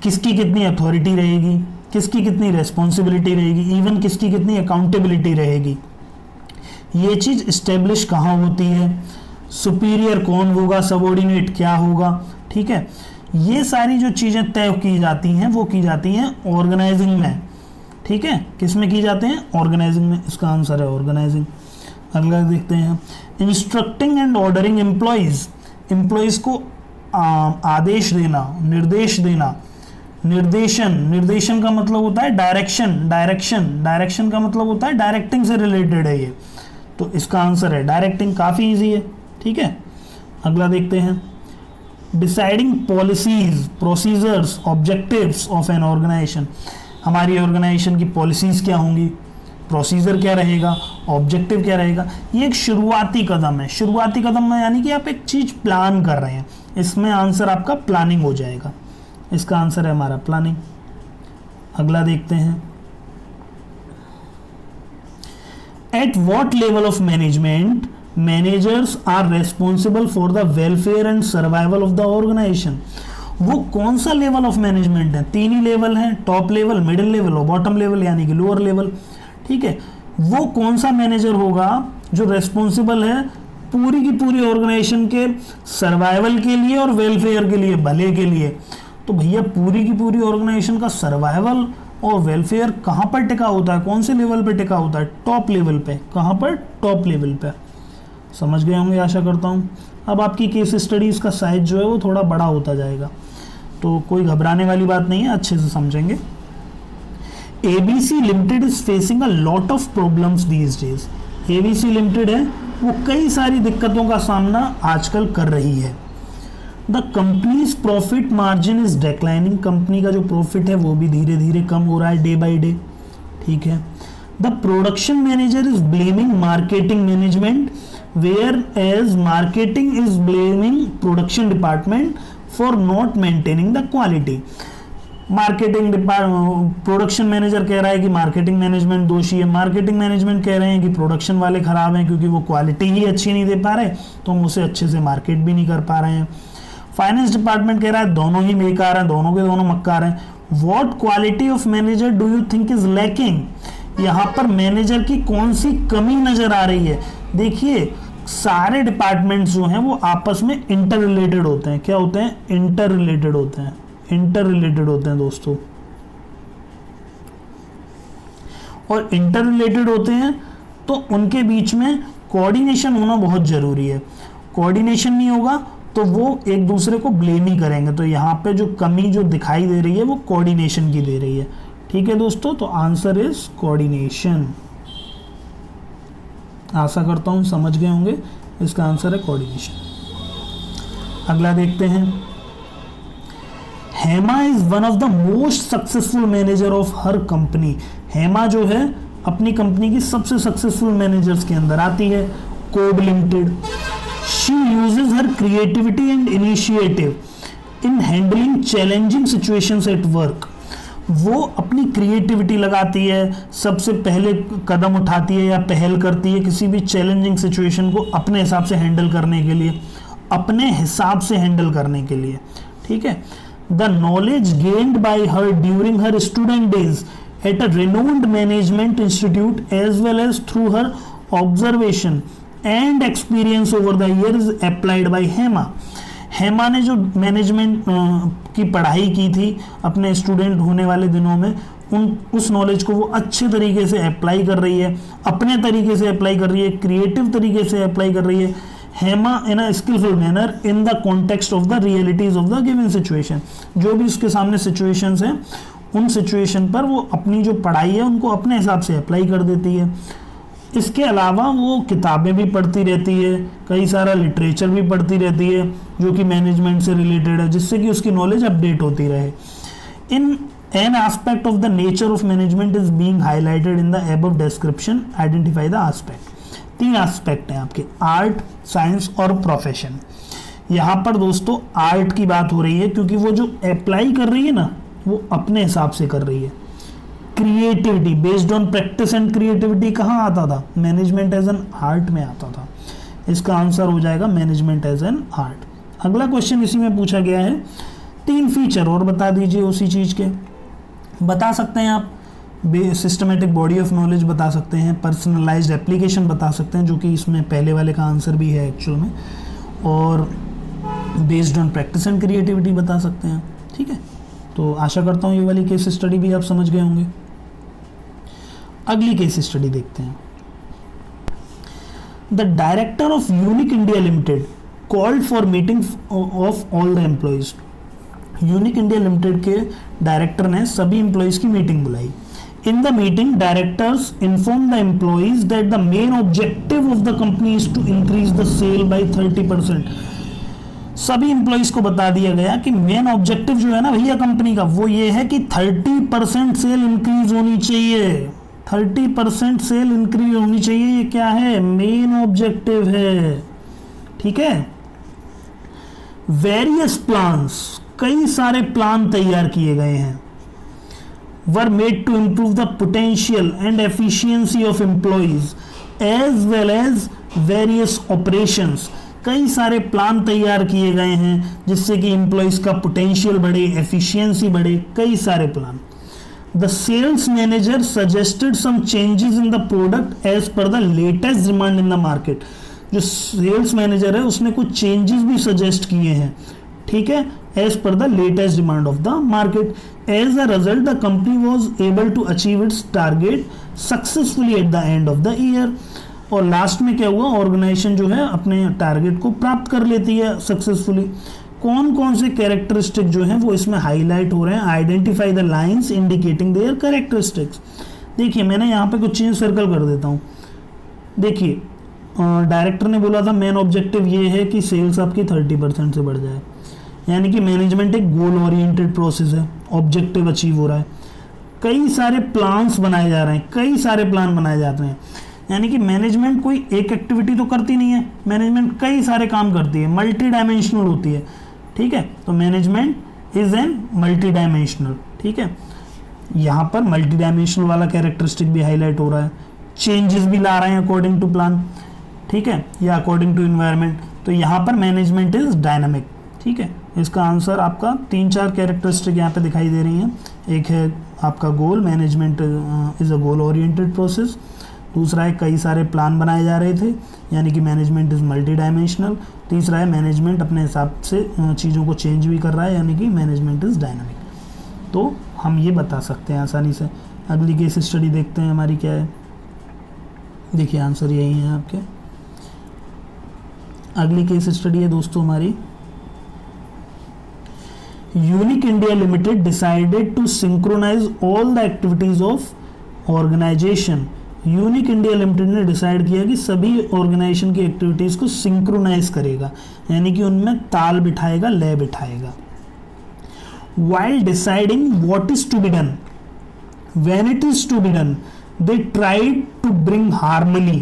किसकी कितनी अथॉरिटी रहेगी, किसकी कितनी रिस्पॉन्सिबिलिटी रहेगी, इवन किसकी कितनी अकाउंटेबिलिटी रहेगी, ये चीज स्टेब्लिश कहाँ होती है, सुपीरियर कौन होगा, सबऑर्डिनेट क्या होगा, ठीक है। ये सारी जो चीजें तय की जाती हैं वो की जाती हैं ऑर्गेनाइजिंग में, ठीक है। किस में की जाते हैं, ऑर्गेनाइजिंग में। इसका आंसर है ऑर्गेनाइजिंग। अगला देखते हैं, instructing and ordering employees. Employees को आदेश देना, निर्देश देना। निर्देशन, निर्देशन का मतलब होता है डायरेक्शन, डायरेक्शन का मतलब होता है डायरेक्टिंग से रिलेटेड है ये। तो इसका आंसर है डायरेक्टिंग। काफ़ी इजी है, ठीक है। अगला देखते हैं, deciding policies, procedures, objectives of an organisation. हमारी ऑर्गेनाइजेशन की पॉलिसीज क्या होंगी, प्रोसीजर क्या रहेगा, ऑब्जेक्टिव क्या रहेगा। ये एक शुरुआती कदम है। शुरुआती कदम में यानी कि आप एक चीज़ प्लान कर रहे हैं, इसमें आंसर आपका प्लानिंग हो जाएगा। इसका आंसर है हमारा प्लानिंग। अगला देखते हैं, at what level of management managers are responsible for the welfare and survival of the organisation. वो कौन सा लेवल ऑफ मैनेजमेंट है, 3 ही लेवल है, टॉप लेवल, मिडिल लेवल और बॉटम लेवल, यानी कि लोअर लेवल, ठीक है। वो कौन सा मैनेजर होगा जो रेस्पॉन्सिबल है पूरी की पूरी ऑर्गेनाइजेशन के सर्वाइवल के लिए और वेलफेयर के लिए, भले के लिए। तो भैया पूरी की पूरी ऑर्गेनाइजेशन का सर्वाइवल और वेलफेयर कहाँ पर टिका होता है, कौन से लेवल पे टिका होता है, टॉप लेवल पे। कहाँ पर, टॉप लेवल पे। समझ गए होंगे आशा करता हूँ। अब आपकी केस स्टडीज़ का साइज जो है वो थोड़ा बड़ा होता जाएगा, तो कोई घबराने वाली बात नहीं है, अच्छे से समझेंगे। ABC limited is facing a lot of problems these days. ABC limited है वो कई सारी दिक्कतों का सामना आजकल कर रही है। The companies profit margin is declining. Company का जो प्रॉफिट है वो भी धीरे धीरे कम हो रहा है, डे बाई डे, ठीक है। The production manager is blaming marketing management, whereas marketing is blaming production department for not maintaining the quality. Marketing production manager कह रहा है कि मार्केटिंग मैनेजमेंट दोषी है, मार्केटिंग मैनेजमेंट कह रहे हैं कि प्रोडक्शन वाले खराब हैं क्योंकि वो क्वालिटी ही अच्छी नहीं दे पा रहे, तो हम उसे अच्छे से मार्केट भी नहीं कर पा रहे हैं। फाइनेंस डिपार्टमेंट कह रहा है दोनों ही बेकार हैं, दोनों के दोनों मक्कार हैं। What quality of manager do you think is lacking. यहाँ पर मैनेजर की कौन सी कमी नजर आ रही है। देखिए सारे डिपार्टमेंट्स जो हैं वो आपस में इंटर रिलेटेड होते हैं। क्या होते हैं, इंटर रिलेटेड होते हैं, इंटर रिलेटेड होते हैं दोस्तों। और इंटर रिलेटेड होते हैं तो उनके बीच में कोऑर्डिनेशन होना बहुत जरूरी है। कोऑर्डिनेशन नहीं होगा तो वो एक दूसरे को ब्लेम ही करेंगे। तो यहाँ पे जो कमी जो दिखाई दे रही है वो कोऑर्डिनेशन की दे रही है, ठीक है दोस्तों। तो आंसर इज कोऑर्डिनेशन। आशा करता हूँ समझ गए होंगे, इसका आंसर है कोऑर्डिनेशन। अगला देखते हैं, Hema is one of the most successful manager of her company. Hema जो है अपनी कंपनी की सबसे सक्सेसफुल मैनेजर्स के अंदर आती है। कोब limited, she uses her creativity and initiative in handling challenging situations at work. वो अपनी क्रिएटिविटी लगाती है, सबसे पहले कदम उठाती है या पहल करती है किसी भी चैलेंजिंग सिचुएशन को अपने हिसाब से हैंडल करने के लिए, अपने हिसाब से हैंडल करने के लिए, ठीक है। The knowledge gained by her during her student days at a renowned management institute as well as through her observation and experience over the years applied by Hema. Hema ने जो मैनेजमेंट की पढ़ाई की थी अपने स्टूडेंट होने वाले दिनों में, उस नॉलेज को वो अच्छे तरीके से अप्लाई कर रही है, अपने तरीके से अप्लाई कर रही है, क्रिएटिव तरीके से अप्लाई कर रही है। Hema in a skilful manner in the context of the realities of the given situation. जो भी उसके सामने सिचुएशंस हैं उन सिचुएशन पर वो अपनी जो पढ़ाई है उनको अपने हिसाब से अप्लाई कर देती है। इसके अलावा वो किताबें भी पढ़ती रहती है, कई सारा लिटरेचर भी पढ़ती रहती है जो कि मैनेजमेंट से रिलेटेड है, जिससे कि उसकी नॉलेज अपडेट होती रहे। In an aspect of the nature of management is being highlighted in the above description, identify the aspect. 3 aspect हैं आपके, आर्ट, साइंस और प्रोफेशन। यहाँ पर दोस्तों आर्ट की बात हो रही है क्योंकि वो जो अप्लाई कर रही है ना वो अपने हिसाब से कर रही है। Creativity based on practice and creativity कहाँ आता था? मैनेजमेंट एज एन आर्ट में आता था। इसका आंसर हो जाएगा मैनेजमेंट एज एन आर्ट। अगला क्वेश्चन इसी में पूछा गया है, 3 फीचर और बता दीजिए उसी चीज के। बता सकते हैं आप सिस्टमेटिक बॉडी ऑफ नॉलेज बता सकते हैं, पर्सनलाइज्ड एप्लीकेशन बता सकते हैं जो कि इसमें पहले वाले का आंसर भी है एक्चुअल में, और based on practice and creativity बता सकते हैं। ठीक है, तो आशा करता हूँ ये वाली केस स्टडी भी आप समझ गए होंगे। अगली केस स्टडी देखते हैं। The director of unique India limited called for meeting of all the employees. Unique India limited के डायरेक्टर ने सभी एम्प्लॉयज की मीटिंग बुलाई। In the meeting, directors informed the employees that the main objective of the company is to increase the sale by 30%. सभी employees को बता दिया गया कि मेन ऑब्जेक्टिव जो है ना भैया कंपनी का वो ये है कि 30% सेल इंक्रीज होनी चाहिए। 30% सेल इंक्रीज होनी चाहिए, ये क्या है? मेन ऑब्जेक्टिव है। ठीक है। वेरियस प्लान्स, कई सारे प्लान तैयार किए गए हैं। were made to improve the potential and efficiency of employees as well as various operations। कई सारे प्लान तैयार किए गए हैं जिससे कि एम्प्लॉयज का पोटेंशियल बढ़े, एफिशिएंसी बढ़े, कई सारे plan. The sales manager suggested some changes in the product as per the latest demand in the market. जो सेल्स मैनेजर है उसने कुछ चेंजेस भी सजेस्ट किए हैं, ठीक है, as per the latest demand of the market. As a result the company was able to achieve its target successfully at the end of the year. और लास्ट में क्या हुआ? ऑर्गेनाइजेशन जो है अपने टारगेट को प्राप्त कर लेती है सक्सेसफुली। कौन कौन से कैरेक्टरिस्टिक जो हैं वो इसमें हाईलाइट हो रहे हैं? Identify the lines indicating there characteristics. देखिए मैंने यहाँ पे कुछ चीज़ सर्कल कर देता हूँ। देखिए डायरेक्टर ने बोला था मेन ऑब्जेक्टिव ये है कि सेल्स आपकी 30% से बढ़ जाए, यानी कि मैनेजमेंट एक गोल ओरिएंटेड प्रोसेस है, ऑब्जेक्टिव अचीव हो रहा है। कई सारे प्लान्स बनाए जा रहे हैं, कई सारे प्लान बनाए जाते हैं, यानी कि मैनेजमेंट कोई एक एक्टिविटी तो करती नहीं है, मैनेजमेंट कई सारे काम करती है, मल्टी डायमेंशनल होती है। ठीक है, तो management is an multi dimensional. ठीक है, यहाँ पर मल्टी डायमेंशनल वाला कैरेक्टरिस्टिक भी हाईलाइट हो रहा है। चेंजेस भी ला रहे हैं अकॉर्डिंग टू प्लान, ठीक है, या अकॉर्डिंग टू इन्वायरमेंट। तो यहाँ पर मैनेजमेंट इज डायनामिक। ठीक है, इसका आंसर आपका 3-4 कैरेक्टरिस्टिक यहाँ पे दिखाई दे रही हैं। एक है आपका goal, management is a goal oriented process. दूसरा है कई सारे प्लान बनाए जा रहे थे, यानी कि मैनेजमेंट इज मल्टी डायमेंशनल। तीसरा है मैनेजमेंट अपने हिसाब से चीज़ों को चेंज भी कर रहा है, यानी कि मैनेजमेंट इज डायनामिक। तो हम ये बता सकते हैं आसानी से। अगली केस स्टडी देखते हैं हमारी क्या है। देखिए आंसर यही है आपके। अगली केस स्टडी है दोस्तों हमारी, unique India limited decided to synchronise all the activities of organisation. Unique India limited ने डिसाइड किया कि सभी ऑर्गेनाइजेशन की एक्टिविटीज को सिंक्रोनाइज करेगा, यानी कि उनमें ताल बिठाएगा, लय बिठाएगा। while deciding what is to be done, when it is to be done, they tried to bring harmony.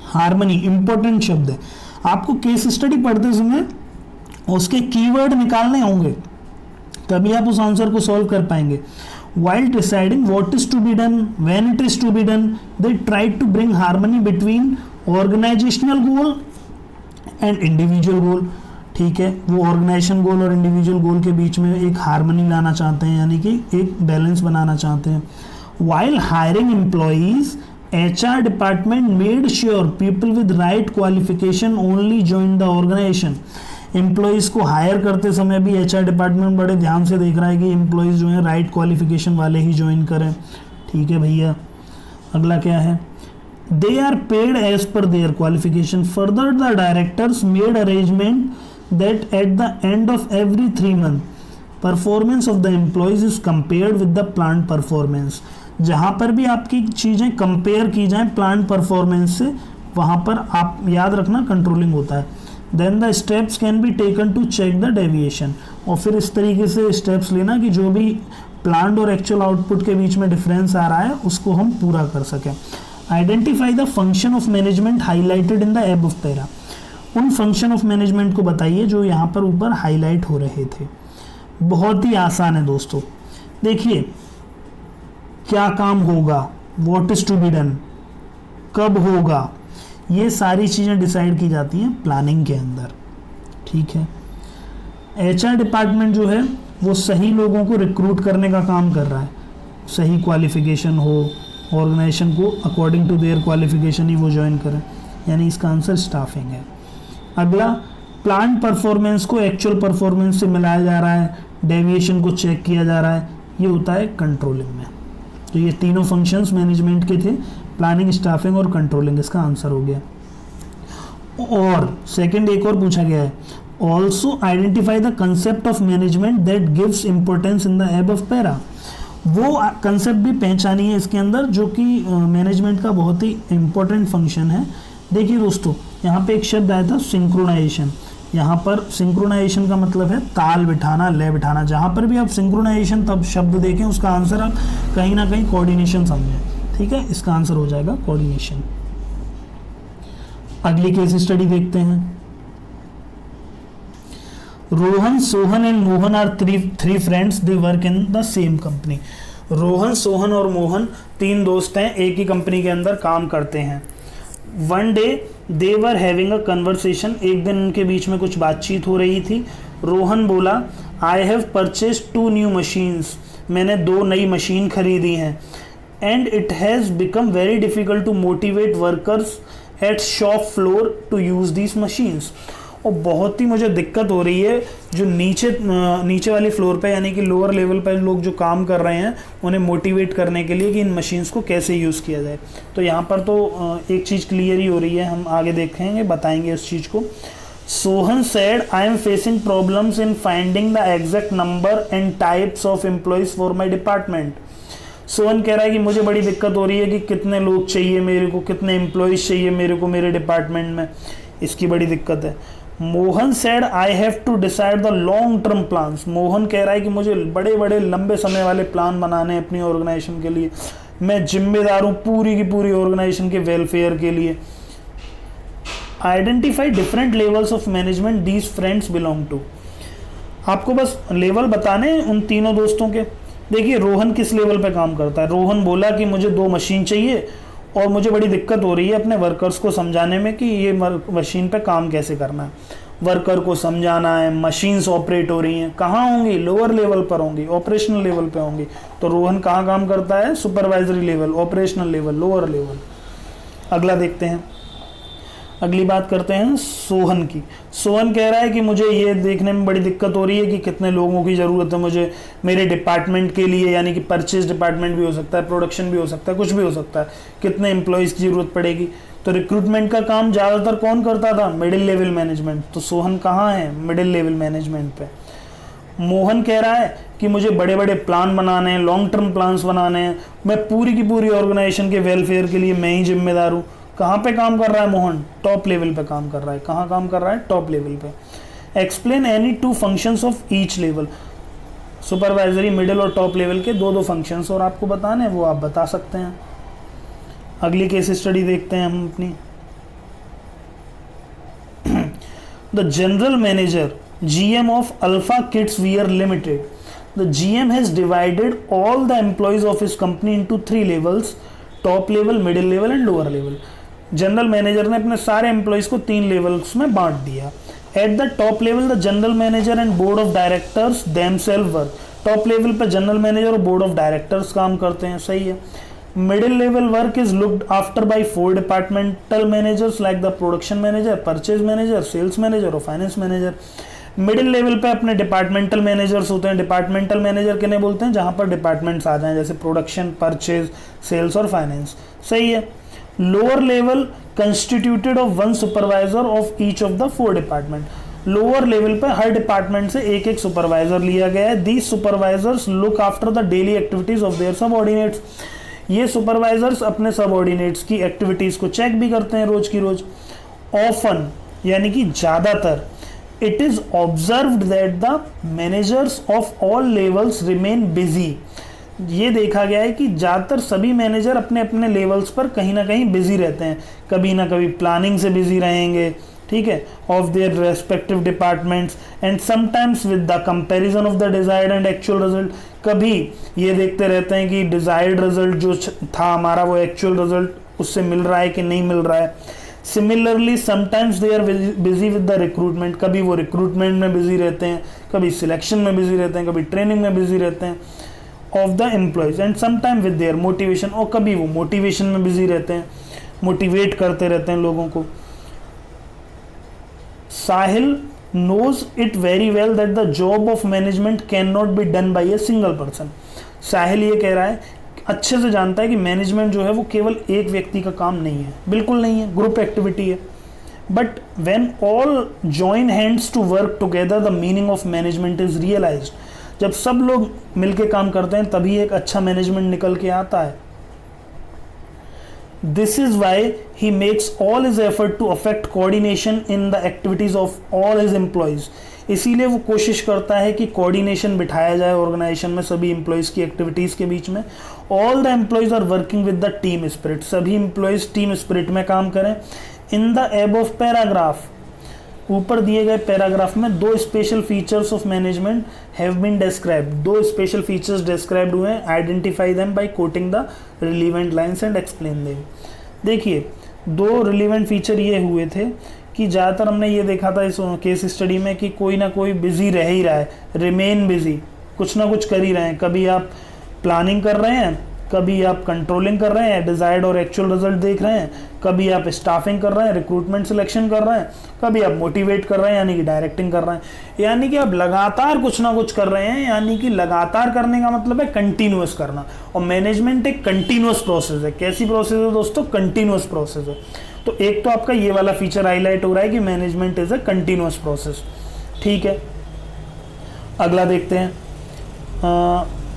Harmony important शब्द है, आपको केस स्टडी पढ़ते समय उसके कीवर्ड निकालने होंगे, तभी आप उस आंसर को सॉल्व कर पाएंगे. While deciding what is to be done, when it is to be done, they tried to bring harmony between organizational goal and individual goal. ठीक है, वो ऑर्गेनाइजेशन गोल और इंडिविजुअल गोल के बीच में एक हार्मनी लाना चाहते हैं, यानी कि एक बैलेंस बनाना चाहते हैं. While hiring employees, HR department made sure people with right qualification only joined the organization. Employees को हायर करते समय भी HR डिपार्टमेंट बड़े ध्यान से देख रहा है कि एम्प्लॉयज़ जो हैं राइट क्वालिफिकेशन वाले ही ज्वाइन करें. ठीक है भैया, अगला क्या है, they are paid as per their qualification. Further the directors made arrangement that at the end of every 3 month performance of the employees is compared with the plan performance. जहाँ पर भी आपकी चीज़ें कंपेयर की जाएँ प्लान परफॉर्मेंस से, वहाँ पर आप याद रखना कंट्रोलिंग होता है. Then the steps can be taken to check the deviation. और फिर इस तरीके से स्टेप्स लेना कि जो भी प्लान्ड और एक्चुअल आउटपुट के बीच में डिफरेंस आ रहा है उसको हम पूरा कर सकें. Identify the function of management highlighted in the above para. उन फंक्शन ऑफ मैनेजमेंट को बताइए जो यहाँ पर ऊपर हाईलाइट हो रहे थे. बहुत ही आसान है दोस्तों. देखिए, क्या काम होगा, what is to be done, कब होगा, ये सारी चीज़ें डिसाइड की जाती हैं प्लानिंग के अंदर. ठीक है, HR डिपार्टमेंट जो है वो सही लोगों को रिक्रूट करने का काम कर रहा है, सही क्वालिफिकेशन हो, ऑर्गेनाइजेशन को अकॉर्डिंग टू देयर क्वालिफिकेशन ही वो ज्वाइन करें, यानी इसका आंसर स्टाफिंग है. अगला, प्लान परफॉर्मेंस को एक्चुअल परफॉर्मेंस से मिलाया जा रहा है, डेविएशन को चेक किया जा रहा है, ये होता है कंट्रोलिंग में. तो ये तीनों फंक्शंस मैनेजमेंट के थे, प्लानिंग, स्टाफिंग और कंट्रोलिंग. इसका आंसर हो गया. और सेकंड एक और पूछा गया है, also identify the concept of management that gives importance in the above para. वो कंसेप्ट भी पहचानी है इसके अंदर जो कि मैनेजमेंट का बहुत ही इंपॉर्टेंट फंक्शन है. देखिए दोस्तों, यहाँ पे एक शब्द आया था सिंक्रोनाइजेशन. यहाँ पर सिंक्रोनाइजेशन का मतलब है ताल बिठाना, लय बिठाना. जहाँ पर भी आप सिंक्रोनाइजेशन तब शब्द देखें उसका आंसर आप कहीं ना कहीं कोऑर्डिनेशन समझें. ठीक है, इसका आंसर हो जाएगा कोऑर्डिनेशन. अगली केस स्टडी देखते हैं. Rohan, Sohan and Mohan are three friends, they work in the same company. Rohan, Sohan और मोहन 3 दोस्त हैं, एक ही कंपनी के अंदर काम करते हैं. One day they were having a conversation. एक दिन उनके बीच में कुछ बातचीत हो रही थी. रोहन बोला, I have purchase 2 new machines. मैंने 2 नई मशीन खरीदी हैं. And it has become very difficult to motivate workers at shop floor to use these machines. और बहुत ही मुझे दिक्कत हो रही है जो नीचे वाली फ्लोर पे, यानी कि लोअर लेवल पर लोग जो काम कर रहे हैं उन्हें मोटिवेट करने के लिए कि इन मशीन्स को कैसे यूज़ किया जाए. तो यहाँ पर तो एक चीज़ क्लियर ही हो रही है, हम आगे देखेंगे, बताएंगे इस चीज़ को. Sohan said, I am facing problems in finding the exact number and types of employees for my department. Sohan कह रहा है कि मुझे बड़ी दिक्कत हो रही है कि कितने लोग चाहिए मेरे को, कितने एम्प्लॉयज़ चाहिए मेरे को मेरे डिपार्टमेंट में, इसकी बड़ी दिक्कत है. Mohan said, I have to decide the long term plans. Mohan कह रहा है कि मुझे बड़े बड़े लंबे समय वाले प्लान बनाने हैं अपनी ऑर्गेनाइजेशन के लिए. मैं जिम्मेदार हूँ पूरी की पूरी ऑर्गेनाइजेशन के वेलफेयर के लिए. Identify different levels of management these friends belong to. आपको बस लेवल बताने उन तीनों दोस्तों के. देखिए, रोहन किस लेवल पे काम करता है. रोहन बोला कि मुझे 2 मशीन चाहिए और मुझे बड़ी दिक्कत हो रही है अपने वर्कर्स को समझाने में कि ये मशीन पे काम कैसे करना है. वर्कर को समझाना है, मशीन्स ऑपरेट हो रही हैं, कहाँ होंगी, लोअर लेवल पर होंगी, ऑपरेशनल लेवल पे होंगी. तो रोहन कहाँ काम करता है, supervisory level, operational level, lower level. अगला देखते हैं. अगली बात करते हैं सोहन की. सोहन कह रहा है कि मुझे ये देखने में बड़ी दिक्कत हो रही है कि कितने लोगों की ज़रूरत है मुझे मेरे डिपार्टमेंट के लिए, यानी कि परचेज डिपार्टमेंट भी हो सकता है, प्रोडक्शन भी हो सकता है, कुछ भी हो सकता है. कितने एम्प्लॉयज़ की ज़रूरत पड़ेगी. तो रिक्रूटमेंट का काम ज़्यादातर कौन करता था, मिडिल लेवल मैनेजमेंट. तो सोहन कहाँ है, मिडिल लेवल मैनेजमेंट पे. मोहन कह रहा है कि मुझे बड़े बड़े प्लान बनाने हैं, लॉन्ग टर्म प्लान्स बनाने हैं, मैं पूरी की पूरी ऑर्गेनाइजेशन के वेलफेयर के लिए मैं ही जिम्मेदार हूँ. कहाँ पे काम कर रहा है मोहन, टॉप लेवल पे काम कर रहा है. कहाँ काम कर रहा है, टॉप लेवल पे. Explain any 2 functions of each level. Supervisory middle और टॉप लेवल के दो दो फंक्शंस और आपको बताने हैं, वो आप बता सकते हैं। अगली केस स्टडी देखते हैं हम अपनी। The general manager GM of alpha kids wear limited, the GM has divided all the employees of his company into 3 levels, top level, middle level and lower level. General manager ने अपने सारे employees को 3 levels में बांट दिया। At the top level the general manager and board of directors themselves work, top level पर general manager और board of directors काम करते हैं, सही है। Middle level work is looked after by 4 departmental managers like the production manager, purchase manager, sales manager और finance manager. Middle level पे अपने डिपार्टमेंटल मैनेजर्स होते हैं। डिपार्टमेंटल मैनेजर किन्हें बोलते हैं, जहां पर डिपार्टमेंट्स आ जाएं, जैसे प्रोडक्शन, परचेज, सेल्स और फाइनेंस, सही है। Lower level constituted of 1 supervisor of each of the 4 department, lower level पे हर डिपार्टमेंट से एक एक सुपरवाइजर लिया गया है। These supervisors look after the daily activities of their subordinates, ये सुपरवाइजर्स अपने सबऑर्डिनेट्स की एक्टिविटीज को चेक भी करते हैं रोज की रोज। ऑफन यानी कि ज्यादातर, it is observed that the managers of all levels remain busy, ये देखा गया है कि ज़्यादातर सभी मैनेजर अपने अपने लेवल्स पर कहीं ना कहीं बिजी रहते हैं, कभी ना कभी प्लानिंग से बिजी रहेंगे, ठीक है, of their respective departments and sometimes with the comparison of the desired and actual result, कभी ये देखते रहते हैं कि डिजायर्ड रिजल्ट जो था हमारा वो एक्चुअल रिजल्ट उससे मिल रहा है कि नहीं मिल रहा है। Similarly sometimes they are busy with the recruitment, कभी वो रिक्रूटमेंट में बिजी रहते हैं, कभी सिलेक्शन में बिजी रहते हैं, कभी ट्रेनिंग में बिजी रहते हैं of the employees and sometime with their motivation, और कभी वो मोटिवेशन में बिजी रहते हैं, मोटिवेट करते रहते हैं लोगों को। साहिल knows it very well that the job of management cannot be done by a single person, साहिल ये कह रहा है, अच्छे से जानता है कि मैनेजमेंट जो है वो केवल एक व्यक्ति का काम नहीं है, बिल्कुल नहीं है, ग्रुप एक्टिविटी है। But when all join hands to work together the meaning of management is realised, जब सब लोग मिलके काम करते हैं तभी एक अच्छा मैनेजमेंट निकल के आता है। This is why he makes all his effort to affect coordination in the activities of all his employees, इसीलिए वो कोशिश करता है कि कोऑर्डिनेशन बिठाया जाए ऑर्गेनाइजेशन में सभी एम्प्लॉयज की एक्टिविटीज के बीच में। All the employees are working with the team spirit, सभी एम्प्लॉयज टीम स्पिरिट में काम करें। In the above paragraph, ऊपर दिए गए पैराग्राफ में 2 special features of management have been described, 2 special features described हुए हैं। Identify them by quoting the relevant lines and explain them. देखिए 2 रिलीवेंट फीचर ये हुए थे कि ज़्यादातर हमने ये देखा था इस केस स्टडी में कि कोई ना कोई बिजी रह ही रहा है, रिमेन बिजी, कुछ ना कुछ कर ही रहे हैं। कभी आप प्लानिंग कर रहे हैं, कभी आप कंट्रोलिंग कर रहे हैं, डिजायर्ड और एक्चुअल रिजल्ट देख रहे हैं, कभी आप स्टाफिंग कर रहे हैं, रिक्रूटमेंट सिलेक्शन कर रहे हैं, कभी आप मोटिवेट कर रहे हैं यानी कि डायरेक्टिंग कर रहे हैं, यानी कि आप लगातार कुछ ना कुछ कर रहे हैं। यानी कि लगातार करने का मतलब है कंटिन्यूअस करना, और मैनेजमेंट एक कंटिन्यूअस प्रोसेस है। कैसी प्रोसेस है दोस्तों? कंटिन्यूअस प्रोसेस है। तो एक तो आपका ये वाला फीचर हाईलाइट हो रहा है कि management is a continuous process, ठीक है। अगला देखते हैं।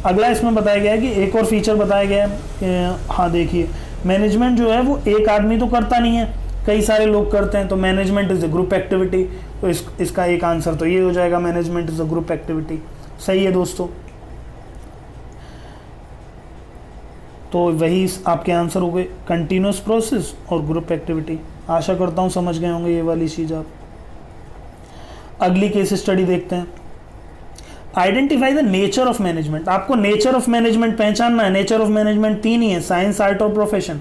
अगला इसमें बताया गया है कि एक और फीचर बताया गया है। हाँ देखिए, मैनेजमेंट जो है वो एक आदमी तो करता नहीं है, कई सारे लोग करते हैं, तो management is a group activity. तो इसका एक आंसर तो ये हो जाएगा, management is a group activity. सही है दोस्तों, तो वही आपके आंसर हो गए, कंटिन्यूअस प्रोसेस और ग्रुप एक्टिविटी। आशा करता हूँ समझ गए होंगे ये वाली चीज आप। अगली केस स्टडी देखते हैं। Identify the nature of management. आपको नेचर ऑफ मैनेजमेंट पहचानना है। नेचर ऑफ मैनेजमेंट 3 ही है, साइंस, आर्ट और प्रोफेशन।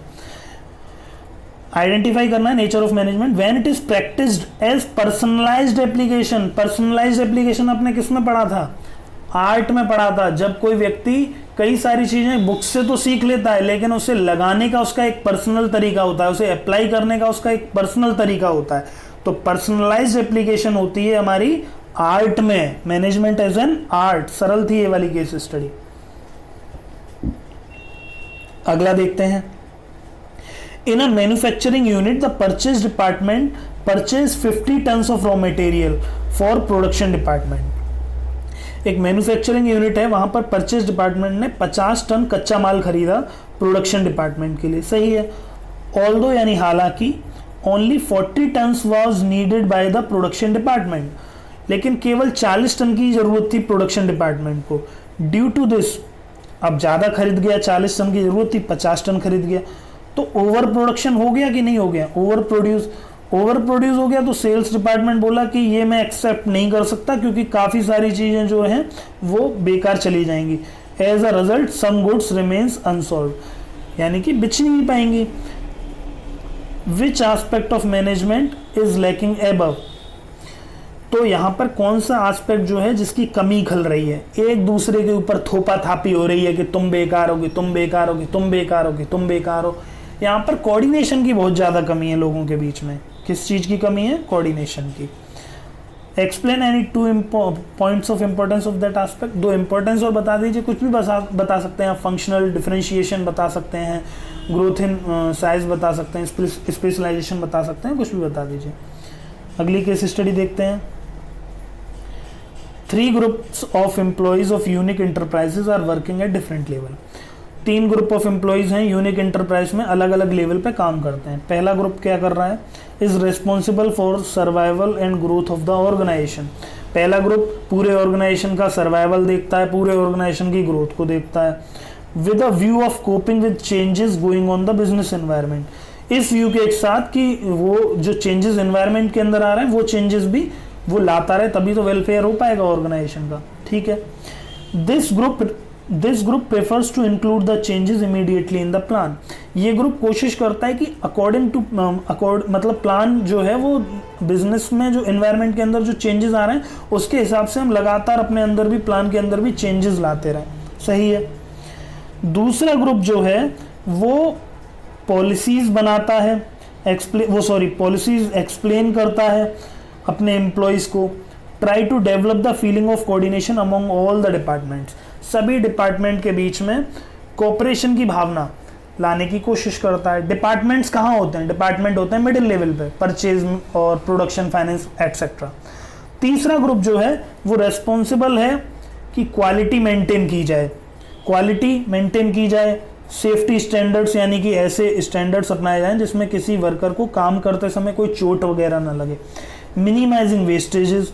आइडेंटिफाई करना है nature of management. When it is practised as personalised application. Personalised application आपने किस में पढ़ा था? आर्ट में पढ़ा था। जब कोई व्यक्ति कई सारी चीजें बुक से तो सीख लेता है, लेकिन उसे लगाने का उसका एक पर्सनल तरीका होता है, उसे अप्लाई करने का उसका एक पर्सनल तरीका होता है। तो पर्सनलाइज्ड एप्लीकेशन होती है हमारी आर्ट में। Management as an art. सरल थी ये वाली केस स्टडी। अगला देखते हैं। In a manufacturing unit the purchase department purchase 50 tons of raw material for production department. एक मैन्युफैक्चरिंग यूनिट है, वहां पर परचेज डिपार्टमेंट ने 50 टन कच्चा माल खरीदा प्रोडक्शन डिपार्टमेंट के लिए। सही है। ऑल्दो यानी हालांकि only 40 tons was needed by the production department. लेकिन केवल 40 टन की ज़रूरत थी प्रोडक्शन डिपार्टमेंट को। ड्यू टू दिस अब ज़्यादा खरीद गया, 40 टन की ज़रूरत थी, 50 टन खरीद गया, तो ओवर प्रोडक्शन हो गया कि नहीं हो गया, ओवर प्रोड्यूस हो गया। तो सेल्स डिपार्टमेंट बोला कि ये मैं एक्सेप्ट नहीं कर सकता क्योंकि काफ़ी सारी चीज़ें जो हैं वो बेकार चली जाएंगी। As a result some goods remains unsold, यानी कि बिच नहीं पाएंगी। Which aspect of management is lacking above, तो यहाँ पर कौन सा एस्पेक्ट जो है जिसकी कमी खल रही है, एक दूसरे के ऊपर थोपा थापी हो रही है कि तुम बेकार होगी, तुम बेकार होगी, तुम बेकार होगी, तुम बेकार हो। यहाँ पर कोऑर्डिनेशन की बहुत ज़्यादा कमी है लोगों के बीच में। किस चीज़ की कमी है? कोऑर्डिनेशन की। Explain any 2 points of importance of that aspect, 2 importance और बता दीजिए, कुछ भी बता सकते हैं। फंक्शनल डिफरेंशिएशन बता सकते हैं, ग्रोथ इन साइज बता सकते हैं, स्पेशलाइजेशन बता सकते हैं, कुछ भी बता दीजिए। अगली केस स्टडी देखते हैं। 3 groups of employees of unique enterprises are working at different level. 3 group of employees हैं यूनिक इंटरप्राइज में, अलग अलग लेवल पे काम करते हैं। पहला ग्रुप क्या कर रहा है? Is responsible for survival and growth of the organisation. पहला ग्रुप पूरे ऑर्गेनाइजेशन का सर्वाइवल देखता है, पूरे ऑर्गेनाइजेशन की ग्रोथ को देखता है, with a view of coping with changes going on the business environment. इस व्यू के एक साथ कि वो जो चेंजेस एनवायरनमेंट के अंदर आ रहे हैं वो चेंजेस भी वो लाता रहे, तभी तो वेलफेयर हो पाएगा ऑर्गेनाइजेशन का। ठीक है। This group prefers to include the changes immediately in the plan. ये ग्रुप कोशिश करता है कि अकॉर्डिंग टू मतलब प्लान जो है वो बिजनेस में जो एनवायरनमेंट के अंदर जो चेंजेस आ रहे हैं उसके हिसाब से हम लगातार अपने अंदर भी प्लान के अंदर भी चेंजेस लाते रहें। सही है। दूसरा ग्रुप जो है वो पॉलिसीज बनाता है, पॉलिसीज एक्सप्लेन करता है अपने एम्प्लॉयज़ को। Try to develop the feeling of coordination among all the departments. सभी डिपार्टमेंट के बीच में कोऑपरेशन की भावना लाने की कोशिश करता है। डिपार्टमेंट्स कहाँ होते हैं? डिपार्टमेंट होते हैं मिडिल लेवल पे, परचेज और प्रोडक्शन, फाइनेंस एटसेट्रा। तीसरा ग्रुप जो है वो रेस्पॉन्सिबल है कि क्वालिटी मेंटेन की जाए, सेफ्टी स्टैंडर्ड्स, यानी कि ऐसे स्टैंडर्ड्स अपनाए जाएं जिसमें किसी वर्कर को काम करते समय कोई चोट वगैरह ना लगे। मिनिमाइजिंग वेस्टेजेस,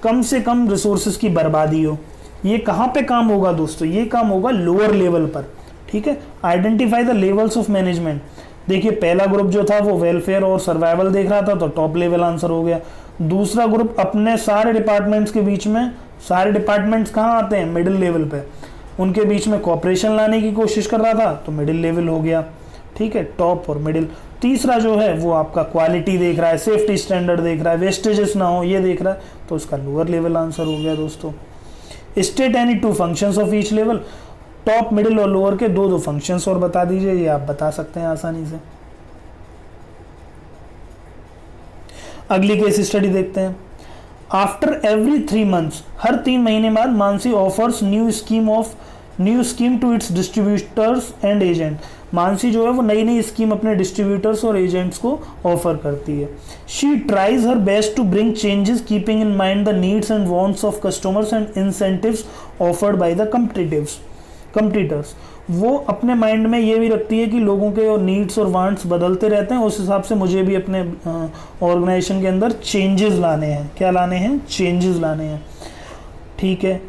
कम से कम रिसोर्सेज की बर्बादी हो। ये कहाँ पे काम होगा दोस्तों? ये काम होगा लोअर लेवल पर। ठीक है। Identify the levels of management. देखिए पहला ग्रुप जो था वो वेलफेयर और सर्वाइवल देख रहा था, तो टॉप लेवल आंसर हो गया। दूसरा ग्रुप अपने सारे डिपार्टमेंट्स के बीच में, सारे डिपार्टमेंट्स कहाँ आते हैं? मिडिल लेवल पे, उनके बीच में कोऑपरेशन लाने की कोशिश कर रहा था, तो मिडिल लेवल हो गया। ठीक है, टॉप और मिडिल। तीसरा जो है वो आपका क्वालिटी देख रहा है, सेफ्टी स्टैंडर्ड देख रहा है, वेस्टेजेस ना हो ये देख रहा है, तो उसका लोअर लेवल आंसर हो गया दोस्तों। State any 2 functions of each level. Top, middle और लोअर के 2 फंक्शंस और बता दीजिए, ये आप बता सकते हैं आसानी से। अगली केस स्टडी देखते हैं। आफ्टर एवरी 3 months, हर 3 महीने बाद Mansi offers new scheme to its distributors and agent. Mansi जो है वो नई नई स्कीम अपने डिस्ट्रीब्यूटर्स और एजेंट्स को ऑफर करती है। She tries her best to bring changes keeping in mind the needs and wants of customers and incentives offered by the competitors. वो अपने माइंड में ये भी रखती है कि लोगों के नीड्स और वांट्स बदलते रहते हैं, उस हिसाब से मुझे भी अपने ऑर्गेनाइजेशन के अंदर चेंजेस लाने हैं। क्या लाने हैं? चेंजेस लाने हैं। ठीक है।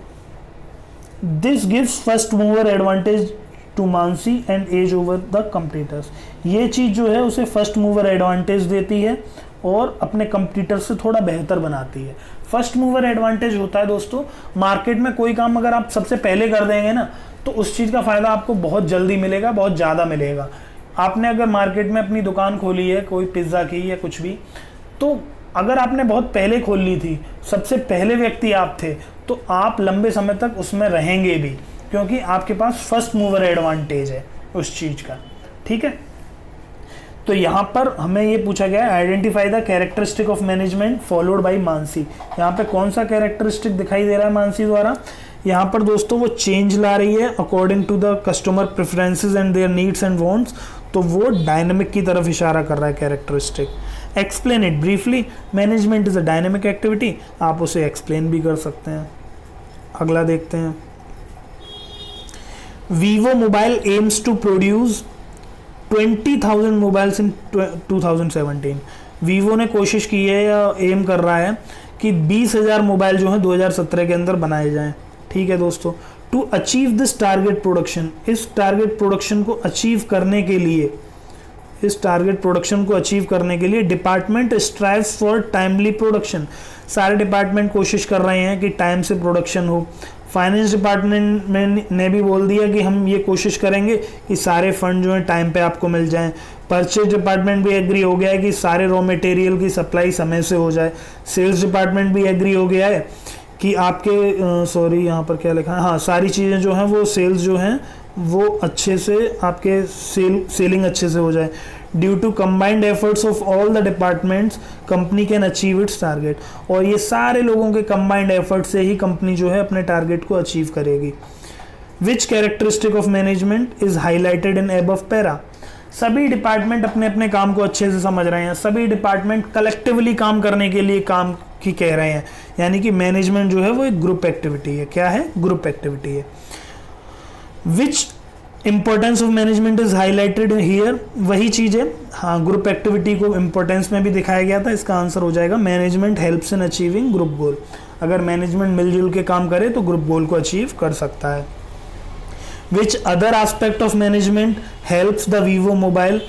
This gives first mover advantage to Mansi and edge over the competitors. ये चीज़ जो है उसे फर्स्ट मूवर एडवांटेज देती है और अपने कंपटीटर से थोड़ा बेहतर बनाती है। फर्स्ट मूवर एडवांटेज होता है दोस्तों, मार्केट में कोई काम अगर आप सबसे पहले कर देंगे ना तो उस चीज़ का फ़ायदा आपको बहुत जल्दी मिलेगा, बहुत ज़्यादा मिलेगा। आपने अगर मार्केट में अपनी दुकान खोली है, कोई पिज़्ज़ा की या कुछ भी, तो अगर आपने बहुत पहले खोल ली थी, सबसे पहले व्यक्ति आप थे, तो आप लंबे समय तक उसमें रहेंगे भी, क्योंकि आपके पास फर्स्ट मूवर एडवांटेज है उस चीज़ का। ठीक है। तो यहाँ पर हमें ये पूछा गया है, identify the characteristic of management followed by Mansi. यहाँ पे कौन सा कैरेक्टरिस्टिक दिखाई दे रहा है मानसी द्वारा? यहाँ पर दोस्तों वो चेंज ला रही है according to the customer preferences and their needs and wants, तो वो डायनेमिक की तरफ इशारा कर रहा है characteristic. Explain it briefly. Management is a dynamic activity, आप उसे एक्सप्लेन भी कर सकते हैं। अगला देखते हैं। Vivo Mobile aims to produce 20,000 mobiles in 2017। Vivo ने कोशिश की है या एम कर रहा है कि 20,000 मोबाइल जो हैं 2017 के अंदर बनाए जाएं। ठीक है दोस्तों, to achieve this target production, इस टारगेट प्रोडक्शन को अचीव करने के लिए, इस टारगेट प्रोडक्शन को अचीव करने के लिए department strives for timely production, सारे डिपार्टमेंट कोशिश कर रहे हैं कि टाइम से प्रोडक्शन हो। फाइनेंस डिपार्टमेंट में ने भी बोल दिया कि हम ये कोशिश करेंगे कि सारे फंड जो है टाइम पे आपको मिल जाएं। परचेज डिपार्टमेंट भी एग्री हो गया है कि सारे रॉ मटेरियल की सप्लाई समय से हो जाए। सेल्स डिपार्टमेंट भी एग्री हो गया है कि आपके सॉरी यहाँ पर क्या लिखा है, हाँ, सारी चीज़ें जो हैं वो सेल्स जो हैं वो अच्छे से आपके सेलिंग अच्छे से हो जाए। Due to combined efforts of all the departments company can achieve its target, और ये सारे लोगों के कंबाइंड एफर्ट से ही कंपनी जो है अपने टारगेट को अचीव करेगी। Which characteristic of management is highlighted in above para, सभी डिपार्टमेंट अपने अपने काम को अच्छे से समझ रहे हैं, सभी डिपार्टमेंट कलेक्टिवली काम करने के लिए काम की कह रहे हैं, यानी कि मैनेजमेंट जो है वो एक ग्रुप एक्टिविटी है। क्या है? ग्रुप एक्टिविटी है। Which importance of management is highlighted here, वही चीज है, हाँ, ग्रुप एक्टिविटी को इंपॉर्टेंस में भी दिखाया गया था। इसका आंसर हो जाएगा management helps in achieving group गोल, अगर मैनेजमेंट मिलजुल के काम करे तो ग्रुप गोल को अचीव कर सकता है। Which other aspect of management helps the Vivo mobile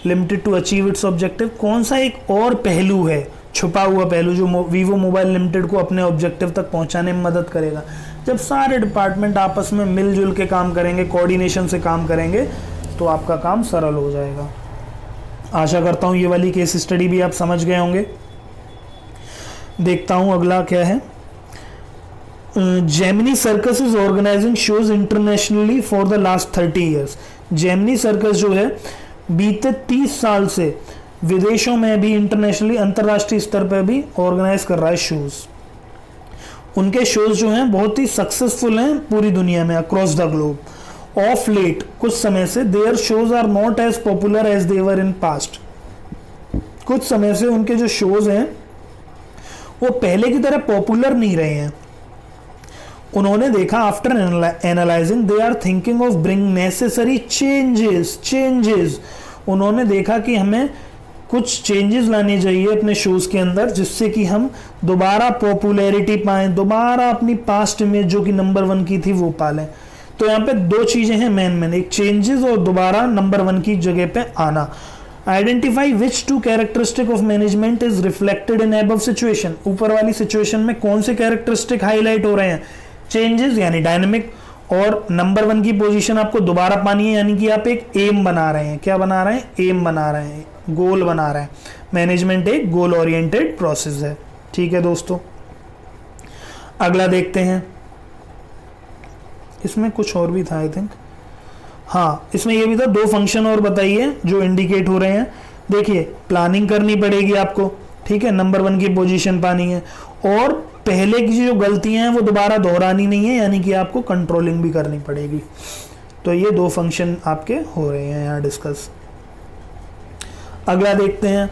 limited to achieve its objective, कौन सा एक और पहलू है, छुपा हुआ पहलू, जो वीवो मोबाइल लिमिटेड को अपने ऑब्जेक्टिव तक पहुंचाने में मदद करेगा? जब सारे डिपार्टमेंट आपस में मिलजुल के काम करेंगे, कोऑर्डिनेशन से काम करेंगे, तो आपका काम सरल हो जाएगा। आशा करता हूँ ये वाली केस स्टडी भी आप समझ गए होंगे। देखता हूँ अगला क्या है। Gemini Circus is organising shows internationally for the last 30 years, Gemini Circus जो है बीते 30 साल से विदेशों में भी, इंटरनेशनली अंतर्राष्ट्रीय स्तर पर भी ऑर्गेनाइज कर रहा है शोज। उनके शोज जो हैं बहुत ही सक्सेसफुल हैं पूरी दुनिया में, across the globe. Of late, कुछ समय से, their shows are not as popular as they were in past, कुछ समय से उनके जो शोज हैं वो पहले की तरह पॉपुलर नहीं रहे हैं। उन्होंने देखा, after analysing they are thinking of bring necessary changes, उन्होंने देखा कि हमें कुछ चेंजेस लाने चाहिए अपने शोज के अंदर, जिससे कि हम दोबारा पॉपुलैरिटी पाएं, दोबारा अपनी पास्ट इमेज जो कि नंबर 1 की थी वो पालें। तो यहाँ पे दो चीजें हैं मेन, एक चेंजेस और दोबारा नंबर 1 की जगह पे आना। Identify which two characteristic of management is reflected in above situation, ऊपर वाली सिचुएशन में कौन से कैरेक्टरिस्टिक हाईलाइट हो रहे हैं? चेंजेस यानी डायनेमिक, और नंबर 1 की पोजीशन आपको दोबारा पानी है, यानी कि आप एक एम बना रहे हैं। क्या बना रहे हैं? एम बना रहे हैं, गोल बना रहे हैं। मैनेजमेंट एक गोल ओरिएंटेड प्रोसेस है। ठीक है दोस्तों, अगला देखते हैं। इसमें कुछ और भी था आई थिंक, हाँ, इसमें ये भी था, 2 फंक्शन और बताइए जो इंडिकेट हो रहे हैं। देखिए, प्लानिंग करनी पड़ेगी आपको, ठीक है, नंबर 1 की पोजीशन पानी है, और पहले की जो गलतियां हैं वो दोबारा दोहरानी नहीं है, यानी कि आपको कंट्रोलिंग भी करनी पड़ेगी। तो ये 2 फंक्शन आपके हो रहे हैं यहाँ डिस्कस। अगला देखते हैं।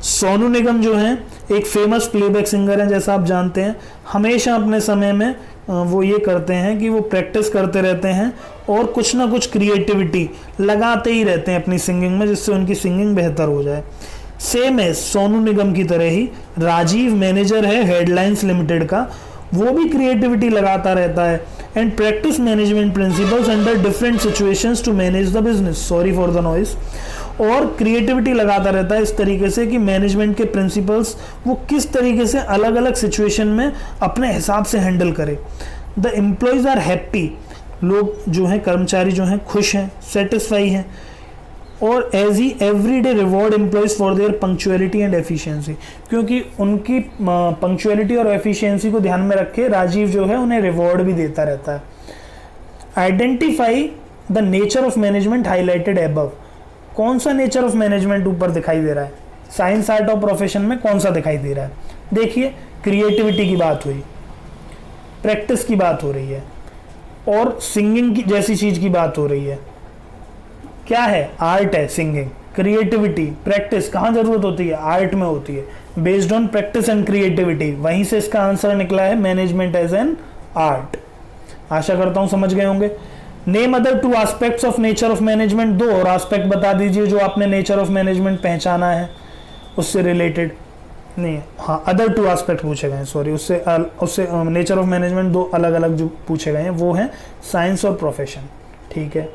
सोनू निगम जो हैं एक फेमस प्लेबैक सिंगर हैं, जैसा आप जानते हैं। हमेशा अपने समय में वो ये करते हैं कि वो प्रैक्टिस करते रहते हैं और कुछ ना कुछ क्रिएटिविटी लगाते ही रहते हैं अपनी सिंगिंग में, जिससे उनकी सिंगिंग बेहतर हो जाए। सेम है सोनू निगम की तरह ही राजीव मैनेजर है हेडलाइंस लिमिटेड का, वो भी क्रिएटिविटी लगाता रहता है and practice management principles under different situations to manage the business, sorry for the noise, और क्रिएटिविटी लगाता रहता है इस तरीके से कि मैनेजमेंट के प्रिंसिपल्स वो किस तरीके से अलग अलग सिचुएशन में अपने हिसाब से हैंडल करे। द एम्प्लॉयज आर हैप्पी, लोग जो हैं कर्मचारी जो हैं खुश हैं, सेटिस्फाई हैं, और as he every day reward employees for their punctuality and efficiency, क्योंकि उनकी पंक्चुअलिटी और एफिशिएंसी को ध्यान में रख के राजीव जो है उन्हें रिवॉर्ड भी देता रहता है। Identify the nature of management highlighted above, कौन सा नेचर ऑफ मैनेजमेंट ऊपर दिखाई दे रहा है? साइंस आर्ट और प्रोफेशन में कौन सा दिखाई दे रहा है? देखिए, क्रिएटिविटी की बात हुई, प्रैक्टिस की बात हो रही है, और सिंगिंग की जैसी चीज की बात हो रही है। क्या है? आर्ट है सिंगिंग। क्रिएटिविटी, प्रैक्टिस कहाँ जरूरत होती है? आर्ट में होती है। Based on practice and creativity, वहीं से इसका आंसर निकला है मैनेजमेंट एज एन आर्ट। आशा करता हूं समझ गए होंगे। Name other 2 aspects of nature of management, 2 और एस्पेक्ट बता दीजिए जो आपने नेचर ऑफ मैनेजमेंट पहचाना है उससे रिलेटेड। नहीं, हाँ अदर 2 एस्पेक्ट पूछे गए हैं, सॉरी, उससे नेचर ऑफ मैनेजमेंट 2 अलग अलग जो पूछे गए हैं वो हैं साइंस और प्रोफेशन। ठीक है,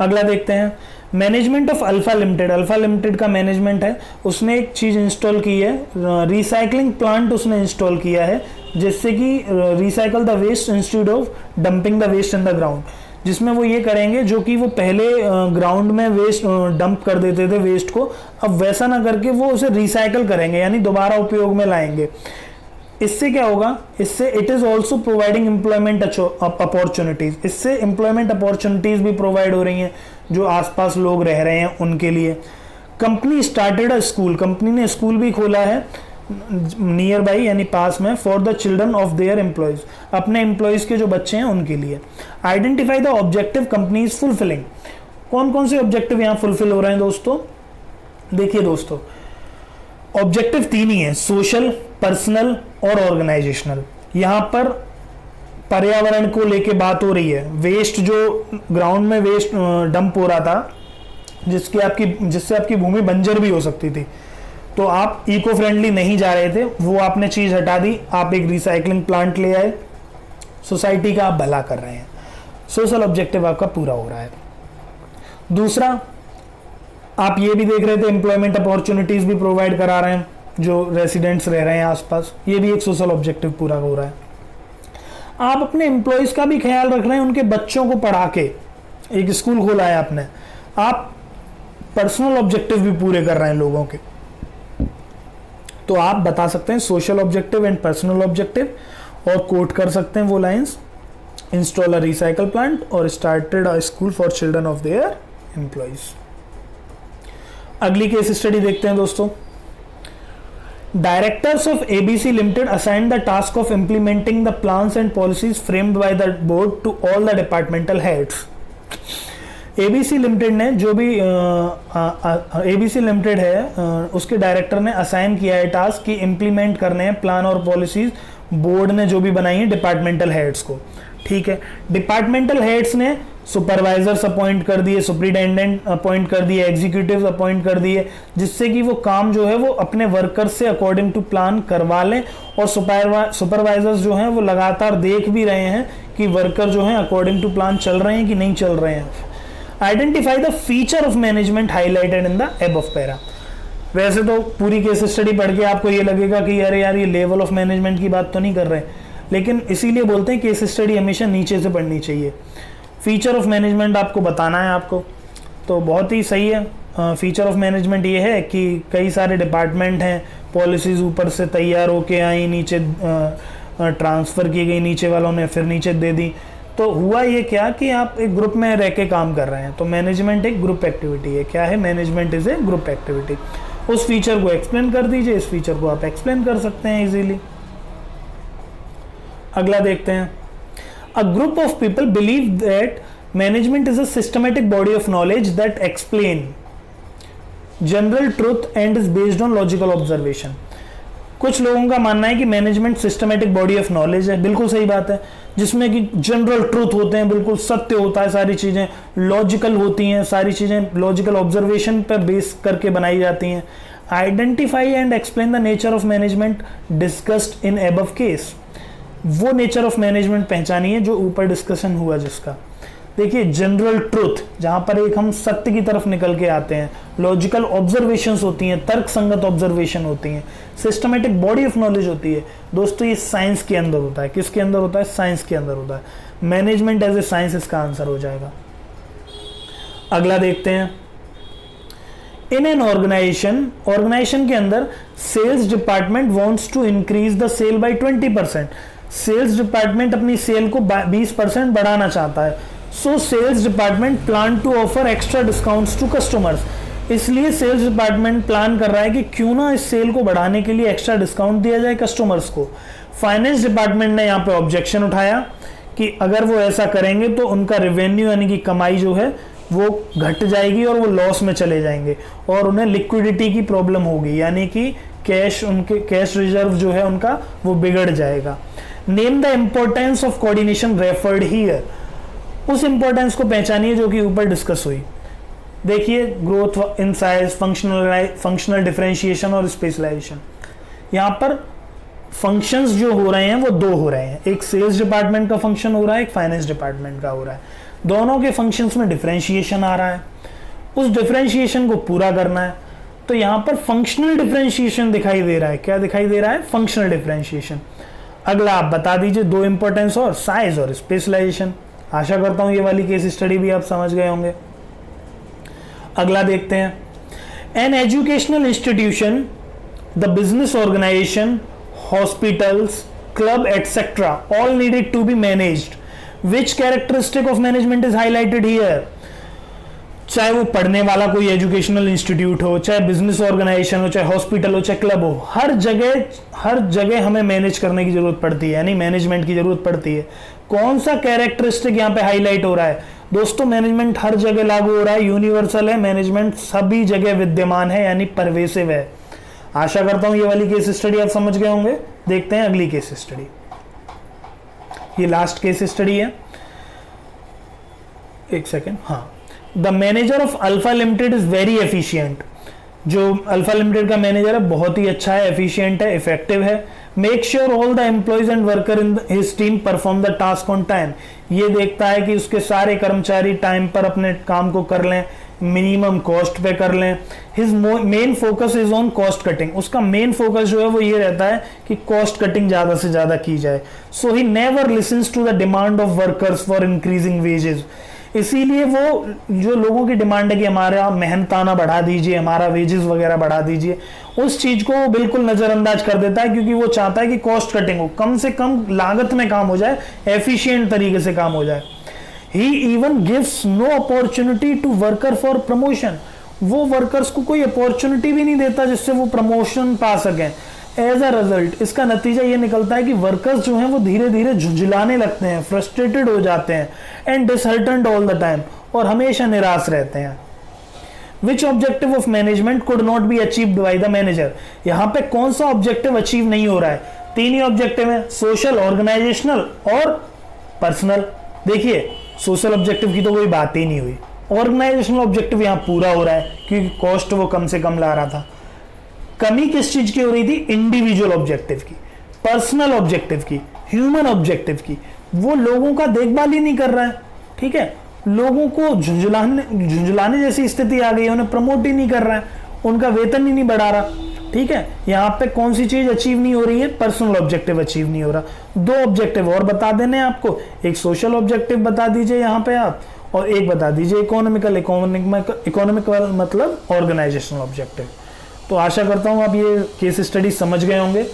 अगला देखते हैं management of alpha limited. Alpha limited का मैनेजमेंट है, उसने एक चीज़ इंस्टॉल की है, रिसाइकलिंग प्लांट उसने इंस्टॉल किया है, जिससे कि recycle the waste instead of dumping the waste in the ground, जिसमें वो ये करेंगे जो कि वो पहले ग्राउंड में वेस्ट डंप कर देते थे वेस्ट को, अब वैसा ना करके वो उसे रिसाइकल करेंगे, यानी दोबारा उपयोग में लाएंगे। इससे क्या होगा, इससे it is also providing employment opportunities, इससे एम्प्लॉयमेंट अपॉर्चुनिटीज भी प्रोवाइड हो रही हैं जो आसपास लोग रह रहे हैं उनके लिए। Company started a school, company ने स्कूल भी खोला है नियर बाई यानी पास में, for the children of their employees, अपने एम्प्लॉयज के जो बच्चे हैं उनके लिए। Identify the objective company is fulfilling, कौन कौन से ऑब्जेक्टिव यहाँ फुलफिल हो रहे हैं दोस्तों? देखिए दोस्तों, ऑब्जेक्टिव 3 ही है, सोशल, पर्सनल और ऑर्गेनाइजेशनल। यहाँ पर पर्यावरण को लेके बात हो रही है, वेस्ट जो ग्राउंड में वेस्ट डंप हो रहा था जिससे आपकी भूमि बंजर भी हो सकती थी, तो आप इको फ्रेंडली नहीं जा रहे थे, वो आपने चीज हटा दी, आप एक रिसाइकलिंग प्लांट ले आए, सोसाइटी का आप भला कर रहे हैं, सोशल ऑब्जेक्टिव आपका पूरा हो रहा है। दूसरा, आप ये भी देख रहे थे एम्प्लॉयमेंट अपॉर्चुनिटीज भी प्रोवाइड करा रहे हैं जो रेसिडेंट्स रह रहे हैं आसपास, ये भी एक सोशल ऑब्जेक्टिव पूरा हो रहा है। आप अपने एम्प्लॉयज का भी ख्याल रख रहे हैं, उनके बच्चों को पढ़ा के, एक स्कूल खोला है आपने, आप पर्सनल ऑब्जेक्टिव भी पूरे कर रहे हैं लोगों के, तो आप बता सकते हैं social objective and personal objective, और कोट कर सकते हैं वो lines, install a recycle plant और started a school for children of their employees. अगली केस स्टडी देखते हैं दोस्तों। Directors of ABC limited assign the task of implementing the plans and policies framed by the board to all the departmental heads. ABC limited ने जो भी ABC limited है उसके director ने असाइन किया है टास्क कि इंप्लीमेंट करने हैं प्लान और पॉलिसीज, बोर्ड ने जो भी बनाई है डिपार्टमेंटल हेड्स को। ठीक है, डिपार्टमेंटल हेड्स ने सुपरवाइजर्स अपॉइंट कर दिए, सुपरिटेंडेंट अपॉइंट कर दिए, एग्जीक्यूटिव अपॉइंट कर दिए, जिससे कि वो काम जो है वो अपने वर्कर्स से अकॉर्डिंग टू प्लान करवा लें, और सुपरवाइजर्स जो हैं वो लगातार देख भी रहे हैं कि वर्कर जो हैं अकॉर्डिंग टू प्लान चल रहे हैं कि नहीं चल रहे हैं। Identify the feature of management highlighted in the above para. वैसे तो पूरी केस स्टडी पढ़ के आपको ये लगेगा कि अरे यार ये लेवल ऑफ मैनेजमेंट की बात तो नहीं कर रहे, लेकिन इसीलिए बोलते हैं केस स्टडी हमेशा नीचे से पढ़नी चाहिए। फीचर ऑफ मैनेजमेंट आपको बताना है आपको, तो बहुत ही सही है। फीचर ऑफ मैनेजमेंट ये है कि कई सारे डिपार्टमेंट हैं, पॉलिसीज ऊपर से तैयार होके आई, नीचे ट्रांसफ़र की गई, नीचे वालों ने फिर नीचे दे दी, तो हुआ ये क्या कि आप एक ग्रुप में रह के काम कर रहे हैं, तो मैनेजमेंट एक ग्रुप एक्टिविटी है। क्या है? Management is a group activity. उस फीचर को एक्सप्लेन कर दीजिए, इस फीचर को आप एक्सप्लेन कर सकते हैं इजीली। अगला देखते हैं। A group of people believe that management is a systematic body of knowledge that explain general truth and is based on logical observation. कुछ लोगों का मानना है कि management systematic body of knowledge है, बिल्कुल सही बात है, जिसमें कि जनरल ट्रूथ होते हैं, बिल्कुल सत्य होता है, सारी चीज़ें लॉजिकल होती हैं, सारी चीज़ें लॉजिकल ऑब्जर्वेशन पर बेस करके बनाई जाती हैं। Identify and explain the nature of management discussed in above case. वो नेचर ऑफ मैनेजमेंट पहचानिए जो ऊपर डिस्कशन हुआ जिसका। देखिए, जनरल ट्रूथ, जहां पर एक हम सत्य की तरफ निकल के आते हैं, लॉजिकल ऑब्जर्वेशंस होती हैं, तर्क संगत ऑब्जर्वेशन होती हैं, सिस्टमैटिक बॉडी ऑफ नॉलेज होती है। दोस्तों, ये साइंस के अंदर होता है। किसके अंदर होता है? साइंस के अंदर होता है। मैनेजमेंट एज ए साइंस इसका आंसर हो जाएगा। अगला देखते हैं। इन एन ऑर्गेनाइजेशन के अंदर sales department wants to increase the sale by 20%। Sales department अपनी सेल को 20% बढ़ाना चाहता है। So sales department plan to offer extra discounts to customers. इसलिए सेल्स डिपार्टमेंट प्लान कर रहा है कि क्यों ना इस सेल को बढ़ाने के लिए एक्स्ट्रा डिस्काउंट दिया जाए कस्टमर्स को। फाइनेंस डिपार्टमेंट ने यहाँ पे ऑब्जेक्शन उठाया कि अगर वो ऐसा करेंगे तो उनका रेवेन्यू यानी कि कमाई जो है वो घट जाएगी और वो लॉस में चले जाएंगे और उन्हें लिक्विडिटी की प्रॉब्लम होगी, यानी कि कैश रिजर्व जो है उनका वो बिगड़ जाएगा। Name the importance of coordination referred here. उस इंपॉर्टेंस को पहचानिए जो कि ऊपर डिस्कस हुई। देखिए growth in size, functional differentiation और स्पेशलाइजेशन। यहाँ पर फंक्शंस जो हो रहे हैं वो दो हो रहे हैं, एक सेल्स डिपार्टमेंट का फंक्शन हो रहा है, एक फाइनेंस डिपार्टमेंट का हो रहा है। दोनों के फंक्शंस में डिफरेंशिएशन आ रहा है, उस डिफरेंशिएशन को पूरा करना है। तो यहाँ पर फंक्शनल डिफरेंशिएशन दिखाई दे रहा है। क्या दिखाई दे रहा है? Functional differentiation. अगला आप बता दीजिए दो इंपॉर्टेंस और, साइज और स्पेशलाइजेशन। आशा करता हूं ये वाली केस स्टडी भी आप समझ गए होंगे। अगला देखते हैं, an educational institution, the business organisation, hospitals, club etcetera all needed to be managed. Which characteristic of management is highlighted here? चाहे वो पढ़ने वाला कोई एजुकेशनल इंस्टीट्यूट हो, चाहे बिजनेस ऑर्गेनाइजेशन हो, चाहे हॉस्पिटल हो, चाहे क्लब हो, हर जगह हमें मैनेज करने की जरूरत पड़ती है, यानी मैनेजमेंट की जरूरत पड़ती है। कौन सा कैरेक्टरिस्टिक यहाँ पे हाईलाइट हो रहा है? दोस्तों मैनेजमेंट हर जगह लागू हो रहा है, यूनिवर्सल है, मैनेजमेंट सभी जगह विद्यमान है, यानी परवेसिव है। आशा करता हूं ये वाली केस स्टडी आप समझ गए होंगे। देखते हैं अगली केस स्टडी, ये लास्ट केस स्टडी है। एक सेकेंड, हाँ। The manager of alpha limited is very efficient. जो अल्फा लिमिटेड का मैनेजर है बहुत ही अच्छा है, एफिशिएंट है, इफेक्टिव है। Make sure all the employees and worker in his team perform the task on time. ये देखता है कि उसके सारे कर्मचारी टाइम पर अपने काम को कर लें, मिनिमम कॉस्ट पे कर लें। His main focus is on cost cutting. उसका मेन फोकस जो है वो ये रहता है कि कॉस्ट कटिंग ज्यादा से ज्यादा की जाए। So he never listens to the demand of workers for increasing wages. इसीलिए वो जो लोगों की डिमांड है कि हमारा मेहनताना बढ़ा दीजिए, हमारा वेजेस वगैरह बढ़ा दीजिए, उस चीज को वो बिल्कुल नजरअंदाज कर देता है, क्योंकि वो चाहता है कि कॉस्ट कटिंग हो, कम से कम लागत में काम हो जाए, एफिशिएंट तरीके से काम हो जाए। He even gives no opportunity to worker for promotion. वो वर्कर्स को कोई अपॉर्चुनिटी भी नहीं देता जिससे वो प्रमोशन पा सकें। एज अ रिजल्ट इसका नतीजा ये निकलता है कि वर्कर्स जो हैं वो धीरे धीरे झुंझलाने लगते हैं, फ्रस्ट्रेटेड हो जाते हैं, and disheartened all the time, और हमेशा निराश रहते हैं। Which objective of management could not be achieved by the manager. यहाँ पे कौन सा ऑब्जेक्टिव अचीव नहीं हो रहा है? तीन ही ऑब्जेक्टिव है, सोशल, ऑर्गेनाइजेशनल और पर्सनल। देखिए सोशल ऑब्जेक्टिव की तो कोई बात ही नहीं हुई, ऑर्गेनाइजेशनल ऑब्जेक्टिव यहाँ पूरा हो रहा है क्योंकि कॉस्ट वो कम से कम ला रहा था। कमी किस चीज की हो रही थी? इंडिविजुअल ऑब्जेक्टिव की, पर्सनल ऑब्जेक्टिव की, ह्यूमन ऑब्जेक्टिव की। वो लोगों का देखभाल ही नहीं कर रहा है, ठीक है, लोगों को झुंझलाने जैसी स्थिति आ गई है, उन्हें प्रमोट ही नहीं कर रहा है, उनका वेतन ही नहीं बढ़ा रहा, ठीक है। यहाँ पे कौन सी चीज अचीव नहीं हो रही है? पर्सनल ऑब्जेक्टिव अचीव नहीं हो रहा। दो ऑब्जेक्टिव और बता देने आपको, एक सोशल ऑब्जेक्टिव बता दीजिए यहाँ पे आप, और एक बता दीजिए इकोनॉमिकल मतलब ऑर्गेनाइजेशनल ऑब्जेक्टिव। तो आशा करता हूँ आप ये केस स्टडीज समझ गए होंगे।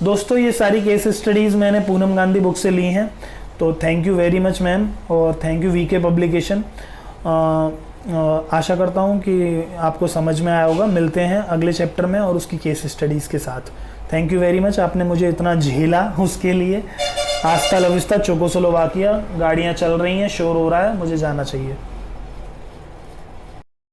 दोस्तों ये सारी केस स्टडीज मैंने पूनम गांधी बुक से ली हैं, तो thank you very much ma'am, और थैंक यू वीके पब्लिकेशन। आशा करता हूँ कि आपको समझ में आया होगा। मिलते हैं अगले चैप्टर में और उसकी केस स्टडीज़ के साथ। थैंक यू वेरी मच, आपने मुझे इतना झेला उसके लिए। आस्ता लविस्ता, चोकोस्लोवाकिया। गाड़ियाँ चल रही हैं, शोर हो रहा है, मुझे जाना चाहिए।